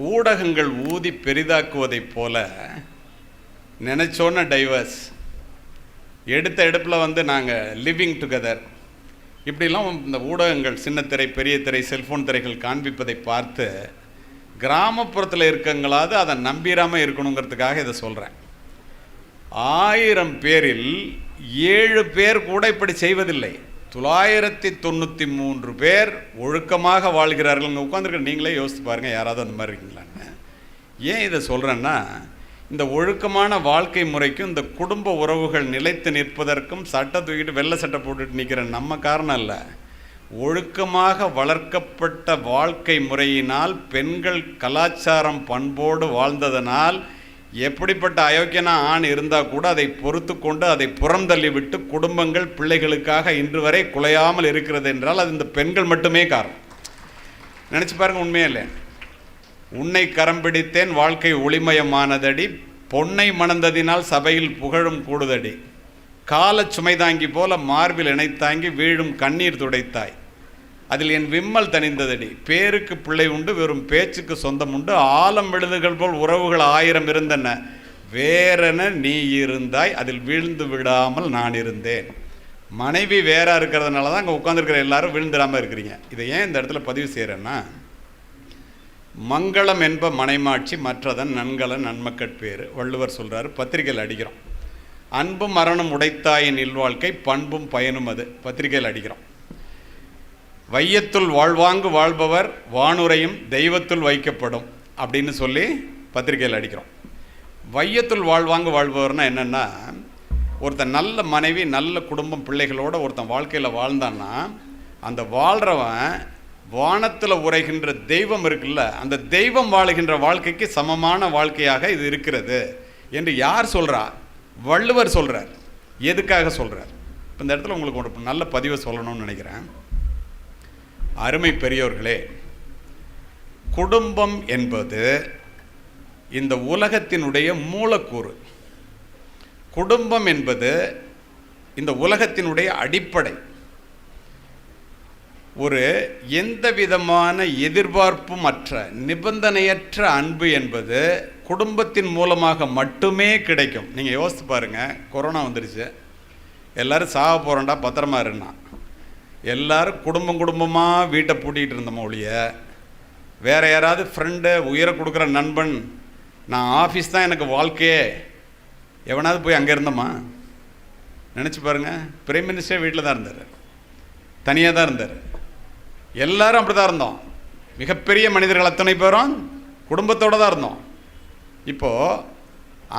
ஊடகங்கள் ஊதி பெரிதாக்குவதைப் போல நினச்சோன்ன டைவர்ஸ், எடுத்த எடுப்பில் நாங்கள் லிவிங் டுகெதர், இப்படிலாம் இந்த ஊடகங்கள் சின்ன திரை பெரிய திரை செல்ஃபோன் திரைகள் காண்பிப்பதை பார்த்து கிராமப்புறத்தில் இருக்கங்களாவது அதை நம்பிடாமல் இருக்கணுங்கிறதுக்காக இதை சொல்கிறேன். 1000 பேரில் 7 பேர் கூட இப்படி செய்வதில்லை. 993 பேர் ஒழுக்கமாக வாழ்கிறார்கள். இங்கே உட்காந்துருக்க நீங்களே யோசித்து பாருங்கள், யாராவது அந்த மாதிரி இருக்கீங்களான்னு. ஏன் இதை சொல்கிறேன்னா, இந்த ஒழுக்கமான வாழ்க்கை முறைக்கும் இந்த குடும்ப உறவுகள் நிலைத்து நிற்பதற்கும் சட்டை தூக்கிட்டு வெள்ளை சட்டை போட்டுட்டு நிற்கிற நம்ம காரணம் இல்லை. ஒழுக்கமாக வளர்க்கப்பட்ட வாழ்க்கை முறையினால் பெண்கள் கலாச்சாரம் பண்போடு வாழ்ந்ததனால் எப்படிப்பட்ட அயோக்கியனா ஆண் இருந்தால் கூட அதை பொறுத்து கொண்டு அதை புறந்தள்ளி விட்டு குடும்பங்கள் பிள்ளைகளுக்காக இன்று வரை குலையாமல் இருக்கிறது என்றால் அது இந்த பெண்கள் மட்டுமே காரணம். நினச்சி பாருங்கள், உண்மையே இல்லை. உன்னை கரம் பிடித்தேன் வாழ்க்கை ஒளிமயமானதடி, பொன்னை மணந்ததினால் சபையில் புகழும் கூடுதடி, கால சுமைதாங்கி போல மார்பில் இணைத்தாங்கி வீழும் கண்ணீர் துடைத்தாய், அதில் என் விம்மல் தணிந்ததடி, பேருக்கு பிள்ளை உண்டு வெறும் பேச்சுக்கு சொந்தம் உண்டு, ஆலம் விழுதுகள் போல் உறவுகள் 1000 இருந்தன, வேறென நீ இருந்தாய் அதில் வீழ்ந்து விடாமல் நான் இருந்தேன். மனைவி வேற இருக்கிறதுனால தான் அங்கே உட்காந்துருக்கிற எல்லாரும் விழுந்துடாமல் இருக்கிறீங்க. இதை ஏன் இந்த இடத்துல பதிவு செய்கிறேன்னா, மங்களம் என்ப மனைமாட்சி மற்றதன் நன்கலன் நன்மக்கட்பேறு வள்ளுவர் சொல்கிறாரு. பத்திரிகையில் அடிக்கிறோம். அன்பும் மரணம் உடைத்தாயின் இல்வாழ்க்கை பண்பும் பயனும் அது பத்திரிகையில் அடிக்கிறோம். வையத்துள் வாழ்வாங்கு வாழ்பவர் வானுரையும் தெய்வத்துள் வைக்கப்படும் அப்படின்னு சொல்லி பத்திரிகையில் அடிக்கிறோம். வையத்துள் வாழ்வாங்கு வாழ்பவர்னா என்னென்னா, ஒருத்தன் நல்ல மனைவி நல்ல குடும்பம் பிள்ளைகளோடு ஒருத்தன் வாழ்க்கையில் வாழ்ந்தான்னா அந்த வாழ்கிறவன் வானத்தில் உரைகின்ற தெய்வம் இருக்குல்ல, அந்த தெய்வம் வாழுகின்ற வாழ்க்கைக்கு சமமான வாழ்க்கையாக இது இருக்கிறது என்று யார் சொல்கிறா? வள்ளுவர் சொல்கிறார். எதுக்காக சொல்கிறார்? இப்போ இந்த இடத்துல உங்களுக்கு ஒரு நல்ல பதிவை சொல்லணும்னு நினைக்கிறேன். அருமை பெரியோர்களே, குடும்பம் என்பது இந்த உலகத்தினுடைய மூலக்கூறு. குடும்பம் என்பது இந்த உலகத்தினுடைய அடிப்படை. ஒரு எந்த விதமான எதிர்பார்ப்பும் அற்ற நிபந்தனையற்ற அன்பு என்பது குடும்பத்தின் மூலமாக மட்டுமே கிடைக்கும். நீங்கள் யோசித்து பாருங்கள், கொரோனா வந்துடுச்சு, எல்லோரும் சாக போகிறோண்டா பத்திரமா இருந்தா, எல்லோரும் குடும்பமாக வீட்டை பூட்டிகிட்டு இருந்தோம் ஒழிய வேறு யாராவது ஃப்ரெண்டு உயிரை கொடுக்குற நண்பன் நான் ஆஃபீஸ் தான் எனக்கு வாழ்க்கையே எவனாவது போய் அங்கே இருந்தோமா? நினச்சி பாருங்கள். பிரைம் மினிஸ்டர் வீட்டில் தான் இருந்தார், தனியாக தான் இருந்தார். எல்லாரும் அப்படி தான் இருந்தோம். மிகப்பெரிய மனிதர்கள் அத்தனை பேரும் குடும்பத்தோடு தான் இருந்தோம். இப்போது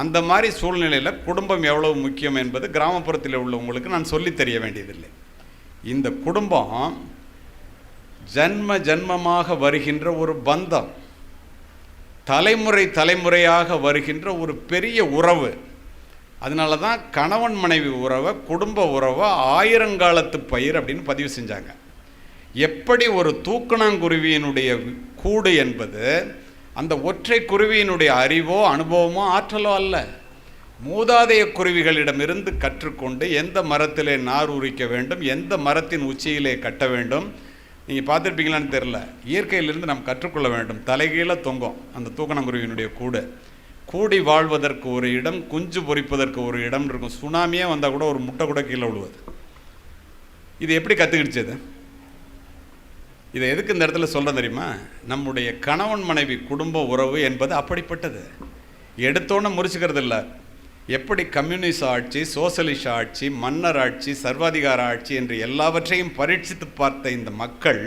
அந்த மாதிரி சூழ்நிலையில் குடும்பம் எவ்வளவு முக்கியம் என்பது கிராமப்புறத்தில் உள்ளவங்களுக்கு நான் சொல்லி தெரிய வேண்டியதில்லை. இந்த குடும்பம் ஜன்ம ஜன்மமாக வருகின்ற ஒரு பந்தம், தலைமுறை தலைமுறையாக வருகின்ற ஒரு பெரிய உறவு. அதனால தான் கணவன் மனைவி உறவை குடும்ப உறவை 1000 காலத்து பயிர் அப்படின்னு பதிவு செஞ்சாங்க. எப்படி ஒரு தூக்கணாங்குருவியினுடைய கூடு என்பது அந்த ஒற்றை குருவியினுடைய அறிவோ அனுபவமோ ஆற்றலோ அல்ல, மூதாதைய குருவிகளிடமிருந்து கற்றுக்கொண்டு எந்த மரத்திலே நார் உரிக்க வேண்டும், எந்த மரத்தின் உச்சியிலே கட்ட வேண்டும். நீங்கள் பார்த்துருப்பீங்களான்னு தெரில, இயற்கையிலிருந்து நாம் கற்றுக்கொள்ள வேண்டும். தலைகீழ தொங்கும் அந்த தூக்கணாங்குருவியினுடைய கூடு. கூடி வாழ்வதற்கு ஒரு இடம், குஞ்சு பொறிப்பதற்கு ஒரு இடம் இருக்கும். சுனாமியே வந்தால் கூட ஒரு முட்டை கூட கீழே விழுவது. இது எப்படி கற்றுக்கிடுச்சது? இதை எதுக்கு இந்த இடத்துல சொல்கிறேன் தெரியுமா? நம்முடைய கணவன் மனைவி குடும்ப உறவு என்பது அப்படிப்பட்டது. எடுத்தோன்னே முறிச்சுக்கிறது இல்லை. எப்படி கம்யூனிஸ்ட் ஆட்சி, சோசலிஸ்ட் ஆட்சி, மன்னர் ஆட்சி, சர்வாதிகார ஆட்சி என்று எல்லாவற்றையும் பரீட்சித்து பார்த்த இந்த மக்கள்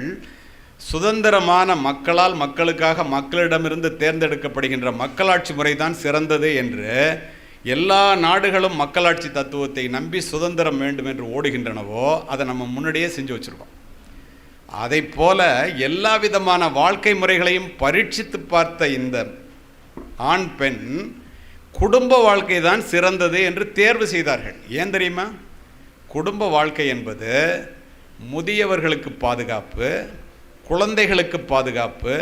சுதந்திரமான மக்களால் மக்களுக்காக மக்களிடமிருந்து தேர்ந்தெடுக்கப்படுகின்ற மக்களாட்சி முறைதான் சிறந்தது என்று எல்லா நாடுகளும் மக்களாட்சி தத்துவத்தை நம்பி சுதந்திரம் வேண்டும் என்று ஓடுகின்றனவோ அதை நம்ம முன்னாடியே செஞ்சு வச்சுருக்கோம். அதை போல எல்லா விதமான வாழ்க்கை முறைகளையும் பரீட்சித்து பார்த்த இந்த ஆண் பெண் குடும்ப வாழ்க்கை தான் சிறந்தது என்று தேர்வு செய்தார்கள். ஏன் தெரியுமா? குடும்ப வாழ்க்கை என்பது முதியவர்களுக்கு பாதுகாப்பு, குழந்தைகளுக்கு பாதுகாப்பு,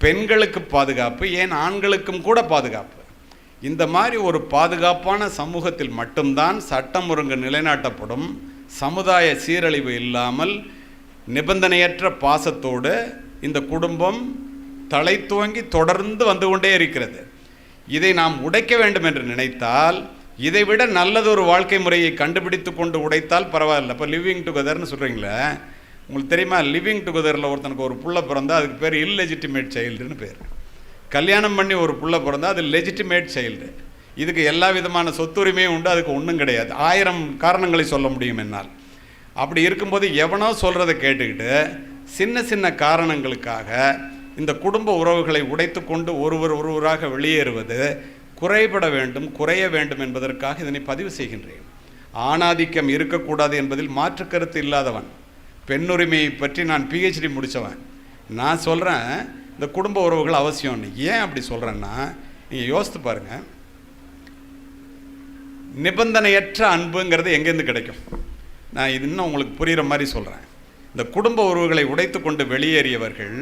பெண்களுக்கு பாதுகாப்பு, ஏன் ஆண்களுக்கும் கூட பாதுகாப்பு. இந்த மாதிரி ஒரு பாதுகாப்பான சமூகத்தில் மட்டும்தான் சட்டம் ஒழுங்கு நிலைநாட்டப்படும். சமுதாய சீரழிவு இல்லாமல் நிபந்தனையற்ற பாசத்தோடு இந்த குடும்பம் தலை துவங்கி தொடர்ந்து வந்து கொண்டே இருக்கிறது. இதை நாம் உடைக்க வேண்டும் என்று நினைத்தால், இதைவிட நல்லதொரு வாழ்க்கை முறையை கண்டுபிடித்து கொண்டு உடைத்தால் பரவாயில்ல. இப்போ லிவிங் டுகெதர்னு சொல்கிறீங்களே, உங்களுக்கு தெரியுமா, லிவிங் டுகெதரில் ஒருத்தனுக்கு ஒரு புள்ள பிறந்தா அதுக்கு பேர் இல்லெஜிட்டிமேட் சைல்டுன்னு பேர். கல்யாணம் பண்ணி ஒரு புள்ள பிறந்தா அது லெஜிட்டிமேட் சைல்டு. இதுக்கு எல்லா விதமான சொத்துரிமையும் உண்டு, அதுக்கு ஒன்றும் கிடையாது. 1000 காரணங்களை சொல்ல முடியும் என்னால். அப்படி இருக்கும்போது எவனோ சொல்கிறத கேட்டுக்கிட்டு சின்ன சின்ன காரணங்களுக்காக இந்த குடும்ப உறவுகளை உடைத்து கொண்டு ஒருவராக வெளியேறுவது குறைபட வேண்டும், குறைய வேண்டும் என்பதற்காக இதனை பதிவு செய்கின்றேன். ஆணாதிக்கம் இருக்கக்கூடாது என்பதில் மாற்று கருத்து இல்லாதவன், பெண்ணுரிமையை பற்றி நான் PhD முடித்தவன். நான் சொல்கிறேன் இந்த குடும்ப உறவுகள் அவசியம்னு. ஏன் அப்படி சொல்கிறேன்னா, நீங்கள் யோசித்து பாருங்கள், நிபந்தனையற்ற அன்புங்கிறது எங்கேருந்து கிடைக்கும்? நான் இது இன்னும் உங்களுக்கு புரிகிற மாதிரி சொல்கிறேன். இந்த குடும்ப உறவுகளை உடைத்து கொண்டு வெளியேறியவர்கள்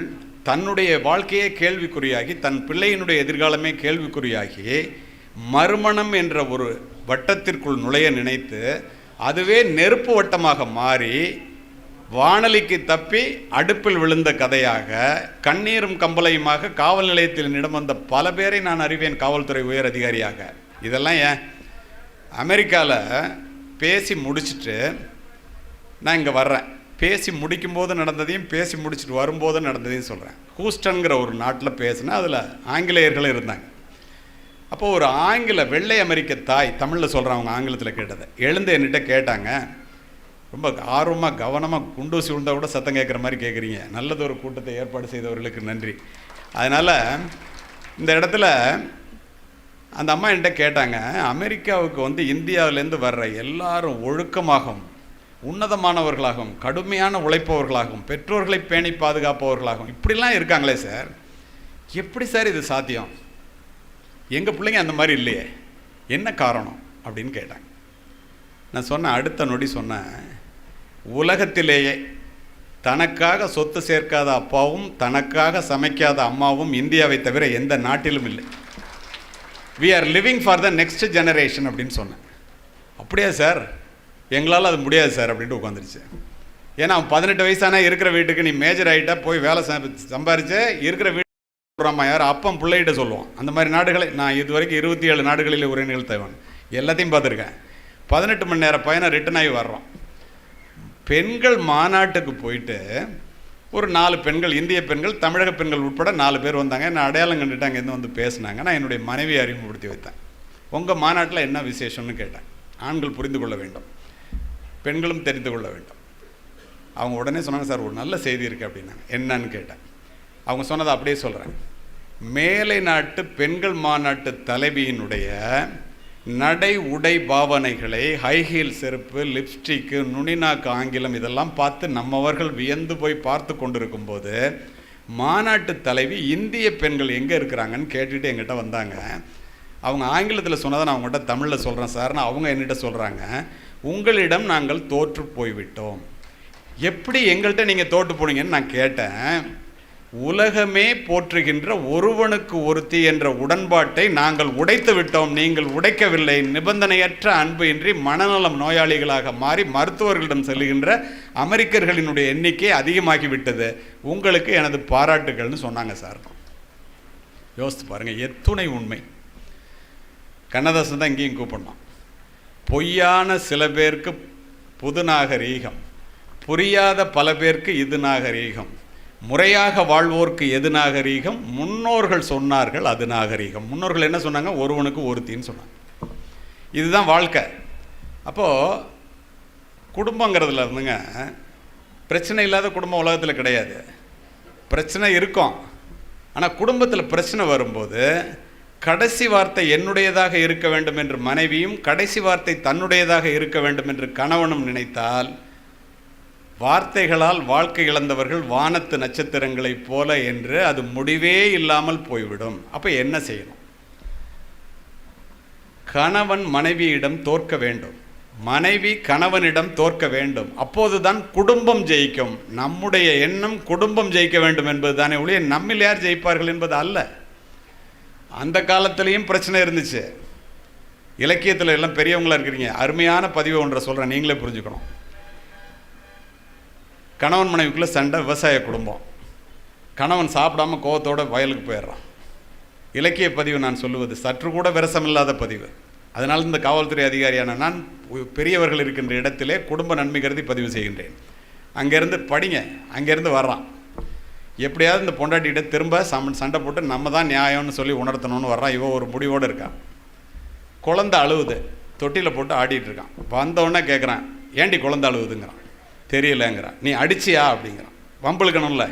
தன்னுடைய வாழ்க்கையே கேள்விக்குறியாகி, தன் பிள்ளையினுடைய எதிர்காலமே கேள்விக்குறியாகி, மறுமணம் என்ற ஒரு வட்டத்திற்குள் நுழைய நினைத்து அதுவே நெருப்பு வட்டமாக மாறி வானலிக்கு தப்பி அடுப்பில் விழுந்த கதையாக, கண்ணீரும் கம்பளையுமாக காவல் நிலையத்தில் இடம் வந்த பல பேரை நான் அறிவேன், காவல்துறை உயர் அதிகாரியாக. இதெல்லாம் ஏன் அமெரிக்காவில் பேசி முடிச்சுட்டு நான் இங்கே வர்றேன், பேசி முடிக்கும்போது நடந்ததையும் பேசி முடிச்சுட்டு வரும்போது நடந்ததையும் சொல்கிறேன். ஹூஸ்டன்கிற ஒரு நாட்டில் பேசினேன், அதில் ஆங்கிலேயர்களும் இருந்தாங்க. அப்போது ஒரு வெள்ளை அமெரிக்க தாய், தமிழில் சொல்கிறேன், அவங்க ஆங்கிலத்தில் கேட்டதை எழுந்து என்கிட்ட கேட்டாங்க. ரொம்ப ஆர்வமாக கவனமாக குண்டூசி விழுந்தால் கூட சத்தம் கேட்குற மாதிரி கேட்குறீங்க. நல்லதொரு கூட்டத்தை ஏற்பாடு செய்தவர்களுக்கு நன்றி. அதனால் இந்த இடத்துல அந்த அம்மா என்கிட்ட கேட்டாங்க, அமெரிக்காவுக்கு இந்தியாவிலேருந்து வர்ற எல்லாரும் ஒழுக்கமாகவும் உன்னதமானவர்களாகவும் கடுமையான உழைப்பவர்களாகவும் பெற்றோர்களை பேணி பாதுகாப்பவர்களாகவும் இப்படிலாம் இருக்காங்களே சார், எப்படி சார் இது சாத்தியம்? எங்கள் பிள்ளைங்க அந்த மாதிரி இல்லையே, என்ன காரணம் அப்படின்னு கேட்டாங்க. நான் சொன்னேன், அடுத்த நொடி சொன்னேன், உலகத்திலேயே தனக்காக சொத்து சேர்க்காத அப்பாவும் தனக்காக சமைக்காத அம்மாவும் இந்தியாவை தவிர எந்த நாட்டிலும் இல்லை. We are living for the next generation அப்படின்னு சொன்னேன். அப்படியா சார், எங்களால் அது முடியாது சார் அப்படின்ட்டு உட்காந்துருச்சு. ஏன்னா அவன் 18 வயசானா இருக்கிற வீட்டுக்கு நீ மேஜர் ஆகிட்டா போய் வேலை சம்பாரிச்சு இருக்கிற வீட்டு சொல்கிறாம்மா, யார் அப்பம் பிள்ளைகிட்ட சொல்லுவோம். அந்த மாதிரி நாடுகளை நான் இது வரைக்கும் 27 நாடுகளில் உரை நிகழ்த்தவன், எல்லாத்தையும் பார்த்துருக்கேன். 18 மணி நேரம் பயணம் ரிட்டன் ஆகி வர்றோம். பெண்கள் மாநாட்டுக்கு போயிட்டு ஒரு 4 பெண்கள், இந்திய பெண்கள், தமிழக பெண்கள் உட்பட 4 பேர் வந்தாங்க. என்ன அடையாளம் கண்டுட்டு அங்கேருந்து வந்து பேசினாங்க. நான் என்னுடைய மனைவியை அறிமுகப்படுத்தி வைத்தேன். உங்கள் மாநாட்டில் என்ன விசேஷம்னு கேட்டேன். ஆண்கள் புரிந்து கொள்ள வேண்டும், பெண்களும் தெரிந்து கொள்ள வேண்டும். அவங்க உடனே சொன்னாங்க, சார் ஒரு நல்ல செய்தி இருக்குது அப்படின்னாங்க. என்னன்னு கேட்டேன். அவங்க சொன்னதை அப்படியே சொல்கிறேன். மேலை நாட்டு பெண்கள் மாநாட்டு தலைவியினுடைய நடை உடை பாவனைகளை, ஹைஹீல் செருப்பு, லிப்ஸ்டிக்கு, நுனிநாக்கு ஆங்கிலம் இதெல்லாம் பார்த்து நம்மவர்கள் வியந்து போய் பார்த்து கொண்டிருக்கும் போது மாநாட்டு தலைவி இந்திய பெண்கள் எங்கே இருக்கிறாங்கன்னு கேட்டுட்டு எங்கிட்ட வந்தாங்க. அவங்க ஆங்கிலத்தில் சொன்னதை நான் அவங்ககிட்ட தமிழில் சொல்கிறேன் சார்னு அவங்க என்கிட்ட சொல்கிறாங்க, உங்களிடம் நாங்கள் தோற்று போய்விட்டோம். எப்படி எங்கள்கிட்ட நீங்கள் தோற்று போனீங்கன்னு நான் கேட்டேன். உலகமே போற்றுகின்ற ஒருவனுக்கு ஒருத்தி என்ற உடன்பாட்டை நாங்கள் உடைத்து விட்டோம், நீங்கள் உடைக்கவில்லை. நிபந்தனையற்ற அன்பு இன்றி மனநலம் நோயாளிகளாக மாறி மருத்துவர்களிடம் செல்கின்ற அமெரிக்கர்களினுடைய எண்ணிக்கை அதிகமாகிவிட்டது. உங்களுக்கு எனது பாராட்டுகள்னு சொன்னாங்க சார். யோசித்து பாருங்கள், எத்துணை உண்மை. கண்ணதாசன் தான் இங்கேயும் கூப்பிடணும். பொய்யான சில பேருக்கு புது நாகரீகம், புரியாத பல பேருக்கு இது நாகரீகம், முறையாக வாழ்வோர்க்கு எது நாகரீகம், முன்னோர்கள் சொன்னார்கள் அது நாகரீகம். முன்னோர்கள் என்ன சொன்னாங்க? ஒருவனுக்கு ஒருத்தின்னு சொன்னாங்க. இதுதான் வாழ்க்கை. அப்போது குடும்பங்கிறதுல இருந்துங்க, பிரச்சனை இல்லாத குடும்பம் உலகத்தில் கிடையாது. பிரச்சனை இருக்கும், ஆனால் குடும்பத்தில் பிரச்சனை வரும்போது கடைசி வார்த்தை என்னுடையதாக இருக்க வேண்டும் என்று மனைவியும், கடைசி வார்த்தை தன்னுடையதாக இருக்க வேண்டும் என்று கணவனும் நினைத்தால், வார்த்தைகளால் வாழ்க்கை இழந்தவர்கள் வானத்து நட்சத்திரங்களைப் போல என்று அது முடிவே இல்லாமல் போய்விடும். அப்போ என்ன செய்யணும்? கணவன் மனைவியிடம் தோற்க வேண்டும், மனைவி கணவனிடம் தோற்க வேண்டும். அப்போதுதான் குடும்பம் ஜெயிக்கும். நம்முடைய எண்ணம் குடும்பம் ஜெயிக்க வேண்டும் என்பது தானே ஒழிய நம்மில் யார் ஜெயிப்பார்கள் என்பது அல்ல. அந்த காலத்திலையும் பிரச்சனை இருந்துச்சு. இலக்கியத்தில் எல்லாம் பெரியவங்களாக இருக்கிறீங்க, அருமையான பதிவு ஒன்றை சொல்கிறேன், நீங்களே புரிஞ்சுக்கணும். கணவன் மனைவிக்குள்ளே சண்டை, விவசாய குடும்பம். கணவன் சாப்பிடாம கோவத்தோடு வயலுக்கு போயிடுறான். இலக்கிய பதிவு நான் சொல்லுவது சற்று கூட விரசமில்லாத பதிவு. அதனால் இந்த காவல்துறை அதிகாரியான நான் பெரியவர்கள் இருக்கின்ற இடத்திலே குடும்ப நன்மை கருதி பதிவு செய்கின்றேன். அங்கேருந்து படிங்க. அங்கேருந்து வர்றான், எப்படியாவது இந்த பொண்டாட்டிகிட்ட திரும்ப சண்டை போட்டு நம்ம தான் நியாயம்னு சொல்லி உணர்த்தணும்னு வர்றான். இவன் ஒரு முடிவோடு இருக்கான். குழந்தை அழுவுது, தொட்டியில் போட்டு ஆடிட்டு இருக்கான். வந்தவுடனே கேட்குறான், ஏண்டி குழந்தை அழுவுதுங்கிறான். தெரியலங்கிறான். நீ அடிச்சியா அப்படிங்கிறான். வம்பளுக்கணும்ல.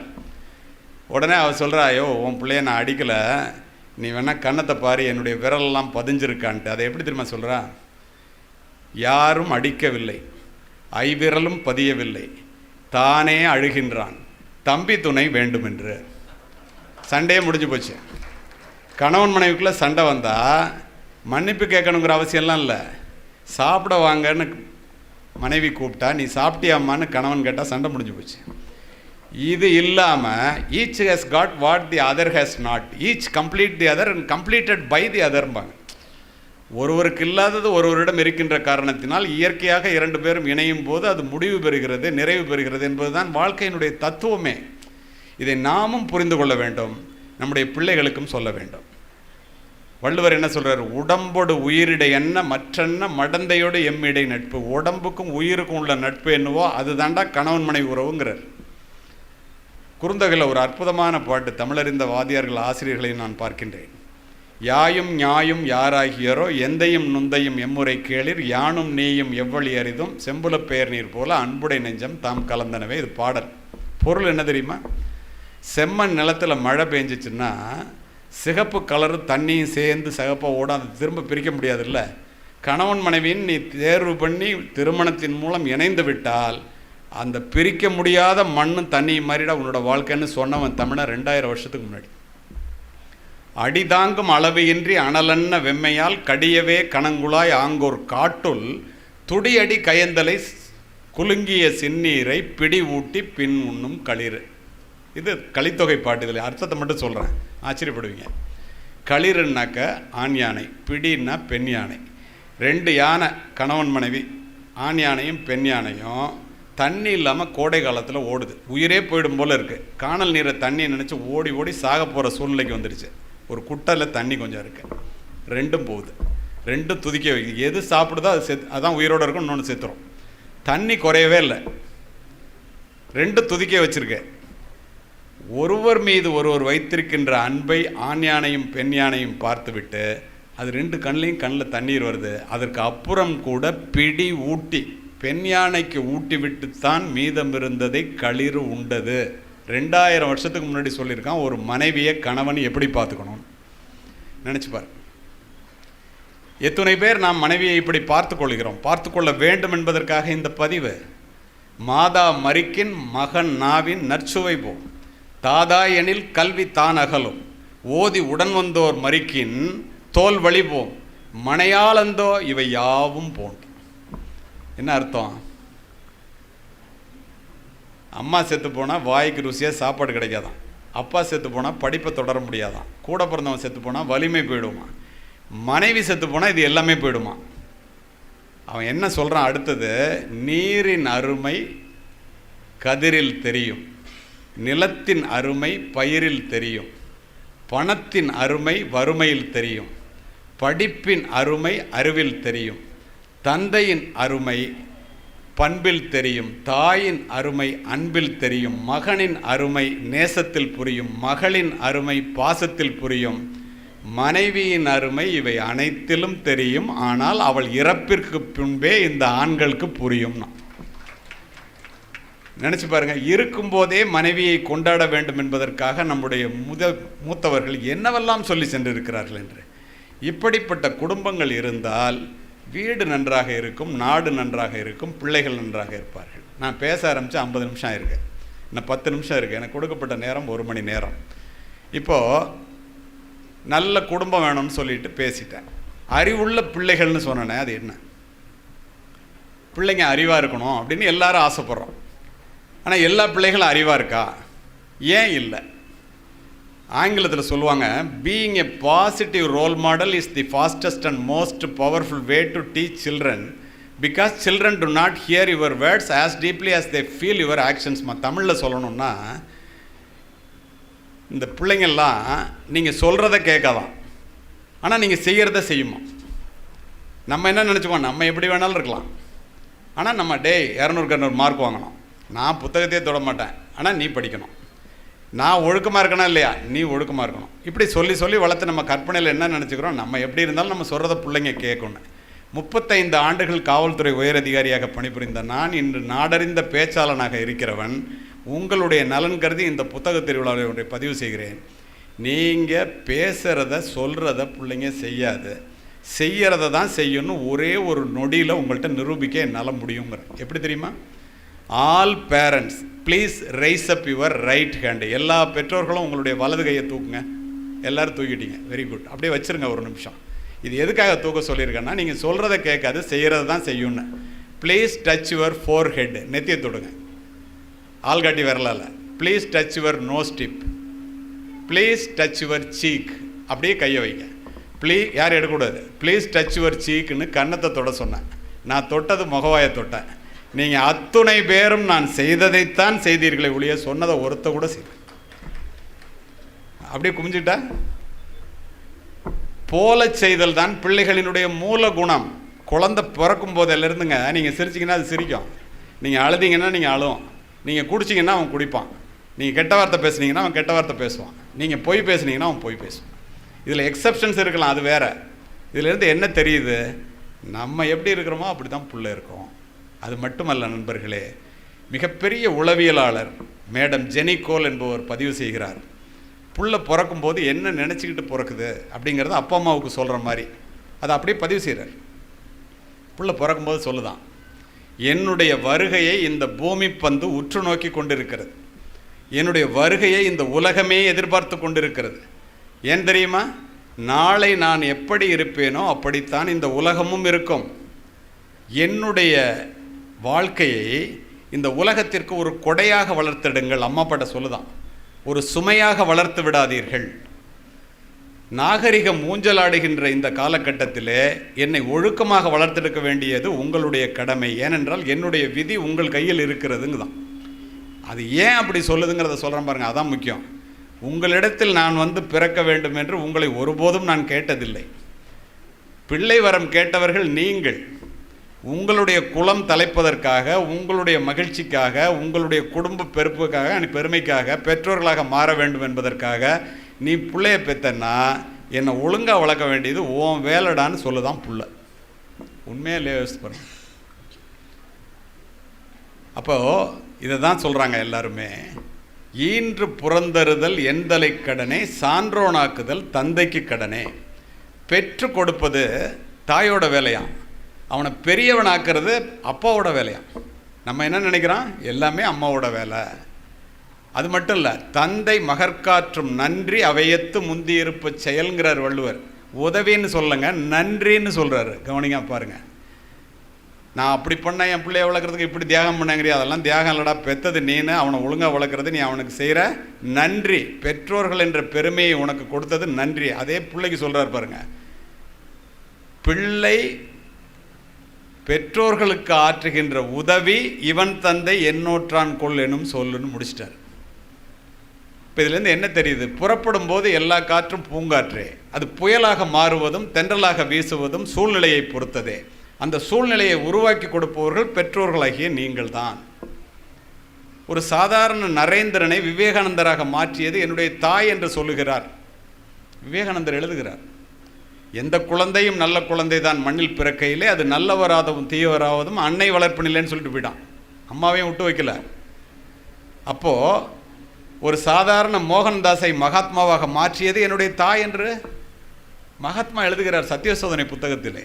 உடனே அவள் சொல்கிறா, ஐயோ உன் பிள்ளைய நான் அடிக்கலை, நீ வேணால் கன்னத்தை பாரு, என்னுடைய விரலெல்லாம் பதிஞ்சிருக்கான்ட்டு. அதை எப்படி தெரியுமா சொல்கிறா? யாரும் அடிக்கவில்லை, ஐவிரலும் பதியவில்லை, தானே அழுகின்றான், தம்பி துணை வேண்டும் என்று. சண்டையே முடிஞ்சு போச்சு. கணவன் மனைவிக்குள்ளே சண்டை வந்தால் மன்னிப்பு கேட்கணுங்கிற அவசியம்லாம் இல்லை. சாப்பிட வாங்கன்னு மனைவி கூப்பிட்டா நீ சாப்பிட்டியாம்மான்னு கணவன் கேட்டால் சண்டை முடிஞ்சு போச்சு. இது இல்லாமல் each has got what the other has not, each complete the other and completed by the அதர்பாங்க. ஒருவருக்கு இல்லாதது ஒருவரிடம் இருக்கின்ற காரணத்தினால் இயற்கையாக இரண்டு பேரும் இணையும் போது அது முடிவு பெறுகிறது, நிறைவு பெறுகிறது என்பதுதான் வாழ்க்கையினுடைய தத்துவமே. இதை நாமும் புரிந்து கொள்ள வேண்டும், நம்முடைய பிள்ளைகளுக்கும் சொல்ல வேண்டும். வள்ளுவர் என்ன சொல்கிறார்? உடம்போடு உயிரிடை என்ன மற்றென்ன மடந்தையோடு எம்மிடை நட்பு. உடம்புக்கும் உயிருக்கும் உள்ள நட்பு என்னவோ அதுதாண்டா கணவன் மனைவி உறவுங்கிறார். குறுந்தொகையில் ஒரு அற்புதமான பாட்டு, தமிழறிந்த வாதியார்கள் ஆசிரியர்களையும் நான் பார்க்கின்றேன். யாயும் ஞாயும் யாராகியரோ எந்தையும் நுந்தையும் எம்முறை கேளிர், யானும் நீயும் எவ்வளி அரிதும் செம்புலப் பெயர் நீர் போல அன்புடை நெஞ்சம் தாம் கலந்தனவே. இது பாடல். பொருள் என்ன தெரியுமா? செம்மண் நிலத்தில் மழை பெஞ்சிச்சுன்னா சிகப்பு கலரு தண்ணியும் சேர்ந்து சிகப்பாக ஓடும், அதை திரும்ப பிரிக்க முடியாதுல்ல. கணவன் மனைவின்னு நீ தேர்வு பண்ணி திருமணத்தின் மூலம் இணைந்து விட்டால் அந்த பிரிக்க முடியாத மண்ணும் தண்ணியும் மாறிட உன்னோட வாழ்க்கைன்னு சொன்னவன் தமிழன் 2000 வருஷத்துக்கு முன்னாடி. அடிதாங்கும் அளவு இன்றி அனலன்ன வெம்மையால் கடியவே கணங்குழாய் ஆங்கோர் காட்டுள் துடியடி கயந்தலை குலுங்கிய சின்னீரை பிடி ஊட்டி பின் உண்ணும் களிறு. இது கலித்தொகை பாட்டு. இதில் அர்த்தத்தை மட்டும் சொல்கிறேன், ஆச்சரியப்படுவீங்க. களிறுனாக்க ஆண் யானை, பிடின்னா பெண் யானை. 2 யானை கணவன் மனைவி, ஆண் யானையும் பெண் யானையும் தண்ணி இல்லாமல் கோடை காலத்தில் ஓடுது. உயிரே போயிடும் போல் இருக்குது. காணல் நீரை தண்ணி நினச்சி ஓடி ஓடி சாக போகிற சூழ்நிலைக்கு வந்துடுச்சு. ஒரு குட்டையில் தண்ணி கொஞ்சம் இருக்குது, ரெண்டும் போகுது, ரெண்டும் துதிக்க வைக்குது. எது சாப்பிடுதோ அது அதான் உயிரோடு இருக்கும், இன்னொன்று செத்துரும். தண்ணி குறையவே இல்லை, ரெண்டும் துதிக்க வச்சுருக்க. ஒருவர் மீது ஒருவர் வைத்திருக்கின்ற அன்பை ஆண் யானையும் பெண் யானையும் பார்த்துவிட்டு அது 2 கண்ணில் தண்ணீர் வருது. அதற்கு அப்புறம் கூட பிடி ஊட்டி பெண் யானைக்கு ஊட்டி விட்டுத்தான் மீதம் இருந்ததை களிறு உண்டது. 2000 வருஷத்துக்கு முன்னாடி சொல்லியிருக்கான். ஒரு மனைவியை கணவன் எப்படி பார்த்துக்கணும் நினச்சிப்பார். எத்தனை பேர் நாம் மனைவியை இப்படி பார்த்து கொள்கிறோம், பார்த்து கொள்ள வேண்டும் என்பதற்காக இந்த பதிவு. மாதா மரிக்கின் மகன் நாவின் நற்சுவை போ, தாதா எனில் கல்வி தான் அகலும், ஓதி உடன் வந்தோர் மரிக்கின் தோல் வழிபோம், மனையாளந்தோ இவை யாவும் போன். என்ன அர்த்தம்? அம்மா செத்து போனால் வாய்க்கு ருசியாக சாப்பாடு கிடைக்காதான், அப்பா செத்து போனால் படிப்பை தொடர முடியாதான், கூட பிறந்தவன் செத்து போனால் வலிமை போயிடுமா, மனைவி செத்து போனால் இது எல்லாமே போயிடுமா. அவன் என்ன சொல்கிறான் அடுத்தது? நீரின் அருமை கதிரில் தெரியும், நிலத்தின் அருமை பயிரில் தெரியும், பணத்தின் அருமை வறுமையில் தெரியும், படிப்பின் அருமை அறிவில் தெரியும், தந்தையின் அருமை பண்பில் தெரியும், தாயின் அருமை அன்பில் தெரியும், மகனின் அருமை நேசத்தில் புரியும், மகளின் அருமை பாசத்தில் புரியும், மனைவியின் அருமை இவை அனைத்திலும் தெரியும். ஆனால் அவள் இறப்பிற்கு பின்பே இந்த ஆண்களுக்கு புரியும்னா நினச்சி பாருங்கள். இருக்கும்போதே மனைவியை கொண்டாட வேண்டும் என்பதற்காக நம்முடைய மூத்தவர்கள் என்னவெல்லாம் சொல்லி சென்றிருக்கிறார்கள் என்று. இப்படிப்பட்ட குடும்பங்கள் இருந்தால் வீடு நன்றாக இருக்கும், நாடு நன்றாக இருக்கும், பிள்ளைகள் நன்றாக இருப்பார்கள். நான் பேச ஆரம்பித்து 50 நிமிஷம் இருக்கு, இன்னும் 10 நிமிஷம் இருக்குது. எனக்கு கொடுக்கப்பட்ட நேரம் 1 மணி நேரம். இப்போது நல்ல குடும்பம் வேணும்னு சொல்லிட்டு பேசிட்டேன். அறிவுள்ள பிள்ளைகள்னு சொன்னேன். அது என்ன? பிள்ளைங்க அறிவாக இருக்கணும் அப்படின்னு எல்லாரும் ஆசைப்படுறோம். ஆனால் எல்லா பிள்ளைகளும் அறிவாக இருக்கா? ஏன் இல்லை? ஆங்கிலத்தில் சொல்லுவாங்க, being a positive role model is the fastest and most powerful way to teach children because children do not hear your words as deeply as they feel your actions. தமிழில் சொல்லணும்னா, இந்த பிள்ளைங்கள்லாம் நீங்கள் சொல்கிறத கேட்காதான், ஆனால் நீங்கள் செய்கிறத செய்யுமா. நம்ம என்ன நினச்சிக்குவோம், நம்ம எப்படி வேணாலும் இருக்கலாம், ஆனால் நம்ம 200 மார்க் வாங்கணும், நான் புத்தகத்தையே தொட மாட்டேன், ஆனால் நீ படிக்கணும், நான் ஒழுக்கமாக இருக்கணும் இல்லையா, நீ ஒழுக்கமாக இருக்கணும். இப்படி சொல்லி சொல்லி வளர்த்து நம்ம கற்பனையில் என்ன நினச்சிக்கிறோம், நம்ம எப்படி இருந்தாலும் நம்ம சொல்கிறத பிள்ளைங்க கேட்கணும். 35 ஆண்டுகள் காவல்துறை உயரதிகாரியாக பணிபுரிந்த நான் இன்று நாடறிந்த பேச்சாளனாக இருக்கிறவன் உங்களுடைய நலன் கருதி இந்த புத்தக திருவிழாவை ஒன்றை பதிவு செய்கிறேன். நீங்கள் பேசுகிறத சொல்கிறத பிள்ளைங்க செய்யாது, செய்கிறத தான் செய்யணும். ஒரே ஒரு நொடியில் உங்கள்கிட்ட நிரூபிக்க என்னால் முடியுங்கிற. எப்படி தெரியுமா? All parents please rice up your right hand. எல்லா பெற்றோர்களும் உங்களுடைய வலது கையை தூக்குங்க. எல்லோரும் தூக்கிட்டீங்க, வெரி குட். அப்படியே வச்சுருங்க ஒரு நிமிஷம். இது எதுக்காக தூக்க சொல்லியிருக்கேன்னா, நீங்கள் சொல்கிறத கேட்காது, செய்கிறத தான் செய்யணும்னு. Please touch your forehead, நெத்தியை தொடுங்க, ஆள்காட்டி வரலால. Please touch your nose tip, please touch your cheek, அப்படியே கையை வைங்க. யாரும் எடுக்கக்கூடாது. ப்ளீஸ் டச் யுவர் சீக்குன்னு கன்னத்தை தொட சொன்னேன். நான் தொட்டது முகவாயை தொட்டேன். நீங்கள் அத்துணை பேரும் நான் செய்ததைத்தான் செய்தீர்களை ஒழிய சொன்னதை ஒருத்த கூட செய்ய. அப்படியே குமிஞ்சிட்டா போல செய்தல் தான் பிள்ளைகளினுடைய மூல குணம். குழந்தை பிறக்கும் போதிலிருந்துங்க, நீங்கள் சிரிச்சிங்கன்னா அது சிரிக்கும், நீங்கள் அழுதிங்கன்னா நீங்கள் அழுவோம், நீங்கள் குடிச்சிங்கன்னா அவன் குடிப்பான், நீங்கள் கெட்ட வார்த்தை பேசுனீங்கன்னா அவன் கெட்ட வார்த்தை பேசுவான், நீங்கள் பொய் பேசுனீங்கன்னா அவன் பொய் பேசுவான். இதில் எக்ஸப்ஷன்ஸ் இருக்கலாம், அது வேறு. இதிலேருந்து என்ன தெரியுது, நம்ம எப்படி இருக்கிறோமோ அப்படி தான் பிள்ளை இருக்கும். அது மட்டுமல்ல நண்பர்களே, மிகப்பெரிய உளவியலாளர் மேடம் ஜெனி கோல் என்பவர் பதிவு செய்கிறார். புள்ள பிறக்கும்போது என்ன நினச்சிக்கிட்டு பிறக்குது அப்படிங்கிறத அப்பா அம்மாவுக்கு சொல்கிற மாதிரி அதை அப்படியே பதிவு செய்கிறார். புள்ள பிறக்கும்போது சொல்லுதான், என்னுடைய வருகையை இந்த பூமி பந்து உற்று நோக்கி கொண்டிருக்கிறது, என்னுடைய வருகையை இந்த உலகமே எதிர்பார்த்து கொண்டிருக்கிறது. ஏன் தெரியுமா? நாளை நான் எப்படி இருப்பேனோ அப்படித்தான் இந்த உலகமும் இருக்கும். என்னுடைய வாழ்க்கையை இந்த உலகத்திற்கு ஒரு கொடையாக வளர்த்திடுங்கள். அம்மா அப்பாட்ட சொல்லுதான், ஒரு சுமையாக வளர்த்து விடாதீர்கள். நாகரிகம் ஊஞ்சலாடுகின்ற இந்த காலகட்டத்திலே என்னை ஒழுக்கமாக வளர்த்தெடுக்க வேண்டியது உங்களுடைய கடமை. ஏனென்றால் என்னுடைய விதி உங்கள் கையில் இருக்கிறதுங்க தான். அது ஏன் அப்படி சொல்லுதுங்கிறத சொல்கிறேன் பாருங்க, அதான் முக்கியம். உங்களிடத்தில் நான் பிறக்க வேண்டும் என்று உங்களை ஒருபோதும் நான் கேட்டதில்லை. பிள்ளை வரம் கேட்டவர்கள் நீங்கள். உங்களுடைய குலம் தலைப்பதற்காக, உங்களுடைய மகிழ்ச்சிக்காக, உங்களுடைய குடும்ப பெருமைக்காக, பெற்றோர்களாக மாற வேண்டும் என்பதற்காக நீ பிள்ளைய பெத்தன்னா என்னை ஒழுங்காக வளர்க்க வேண்டியது உன் வேலைடான்னு சொல்லுதான் புள்ள. உண்மையிலே யோசித்து பாருங்க. அப்போது இதை தான் சொல்கிறாங்க எல்லாருமே, ஈன்று புறந்தறுதல் எந்தலை கடனே, சான்றோனாக்குதல் தந்தைக்கு கடனே. பெற்று கொடுப்பது தாயோட வேலையாம், அவனை பெரியவனாக்குறது அப்பாவோட வேலையாம். நம்ம என்ன நினைக்கிறோம், எல்லாமே அம்மாவோட வேலை. அது மட்டும் இல்லை, தந்தை மகற்காற்றும் நன்றி அவையத்து முந்தியிருப்பு செயல்கிறார் வள்ளுவர். உதவின்னு சொல்லுங்க, நன்றின்னு சொல்கிறாரு. கவனிங்க பாருங்க. நான் அப்படி பண்ணேன், என் பிள்ளைய வளர்க்குறதுக்கு இப்படி தியாகம் பண்ணேங்கிறியா, அதெல்லாம் தியாகம் இல்லடா, பெற்றது நீனு, அவனை ஒழுங்காக வளர்க்குறது நீ அவனுக்கு செய்கிற நன்றி. பெற்றோர்கள் என்ற பெருமையை உனக்கு கொடுத்தது நன்றி. அதே பிள்ளைக்கு சொல்கிறார் பாருங்க, பிள்ளை பெற்றோர்களுக்கு ஆற்றுகின்ற உதவி இவன் தந்தை என்னோற்றான் கொள் எனும் சொல்லுன்னு முடிச்சிட்டார். இப்போ இதுலேருந்து என்ன தெரியுது, புறப்படும் போது எல்லா காற்றும் பூங்காற்றே, அது புயலாக மாறுவதும் தென்றலாக வீசுவதும் சூழ்நிலையை பொறுத்ததே. அந்த சூழ்நிலையை உருவாக்கி கொடுப்பவர்கள் பெற்றோர்களாகிய நீங்கள் தான். ஒரு சாதாரண நரேந்திரனை விவேகானந்தராக மாற்றியது என்னுடைய தாய் என்று சொல்லுகிறார் விவேகானந்தர். எழுதுகிறார், எந்த குழந்தையும் நல்ல குழந்தை தான் மண்ணில் பிறக்கையிலே, அது நல்லவராதவும் தீயவராவதும் அன்னை வளர்ப்பினில்லைன்னு சொல்லிட்டு போயிட்டான். அம்மாவையும் விட்டு வைக்கல. அப்போது ஒரு சாதாரண மோகன்தாஸை மகாத்மாவாக மாற்றியது என்னுடைய தாய் என்று மகாத்மா எழுதுகிறார் சத்தியசோதனை புத்தகத்திலே.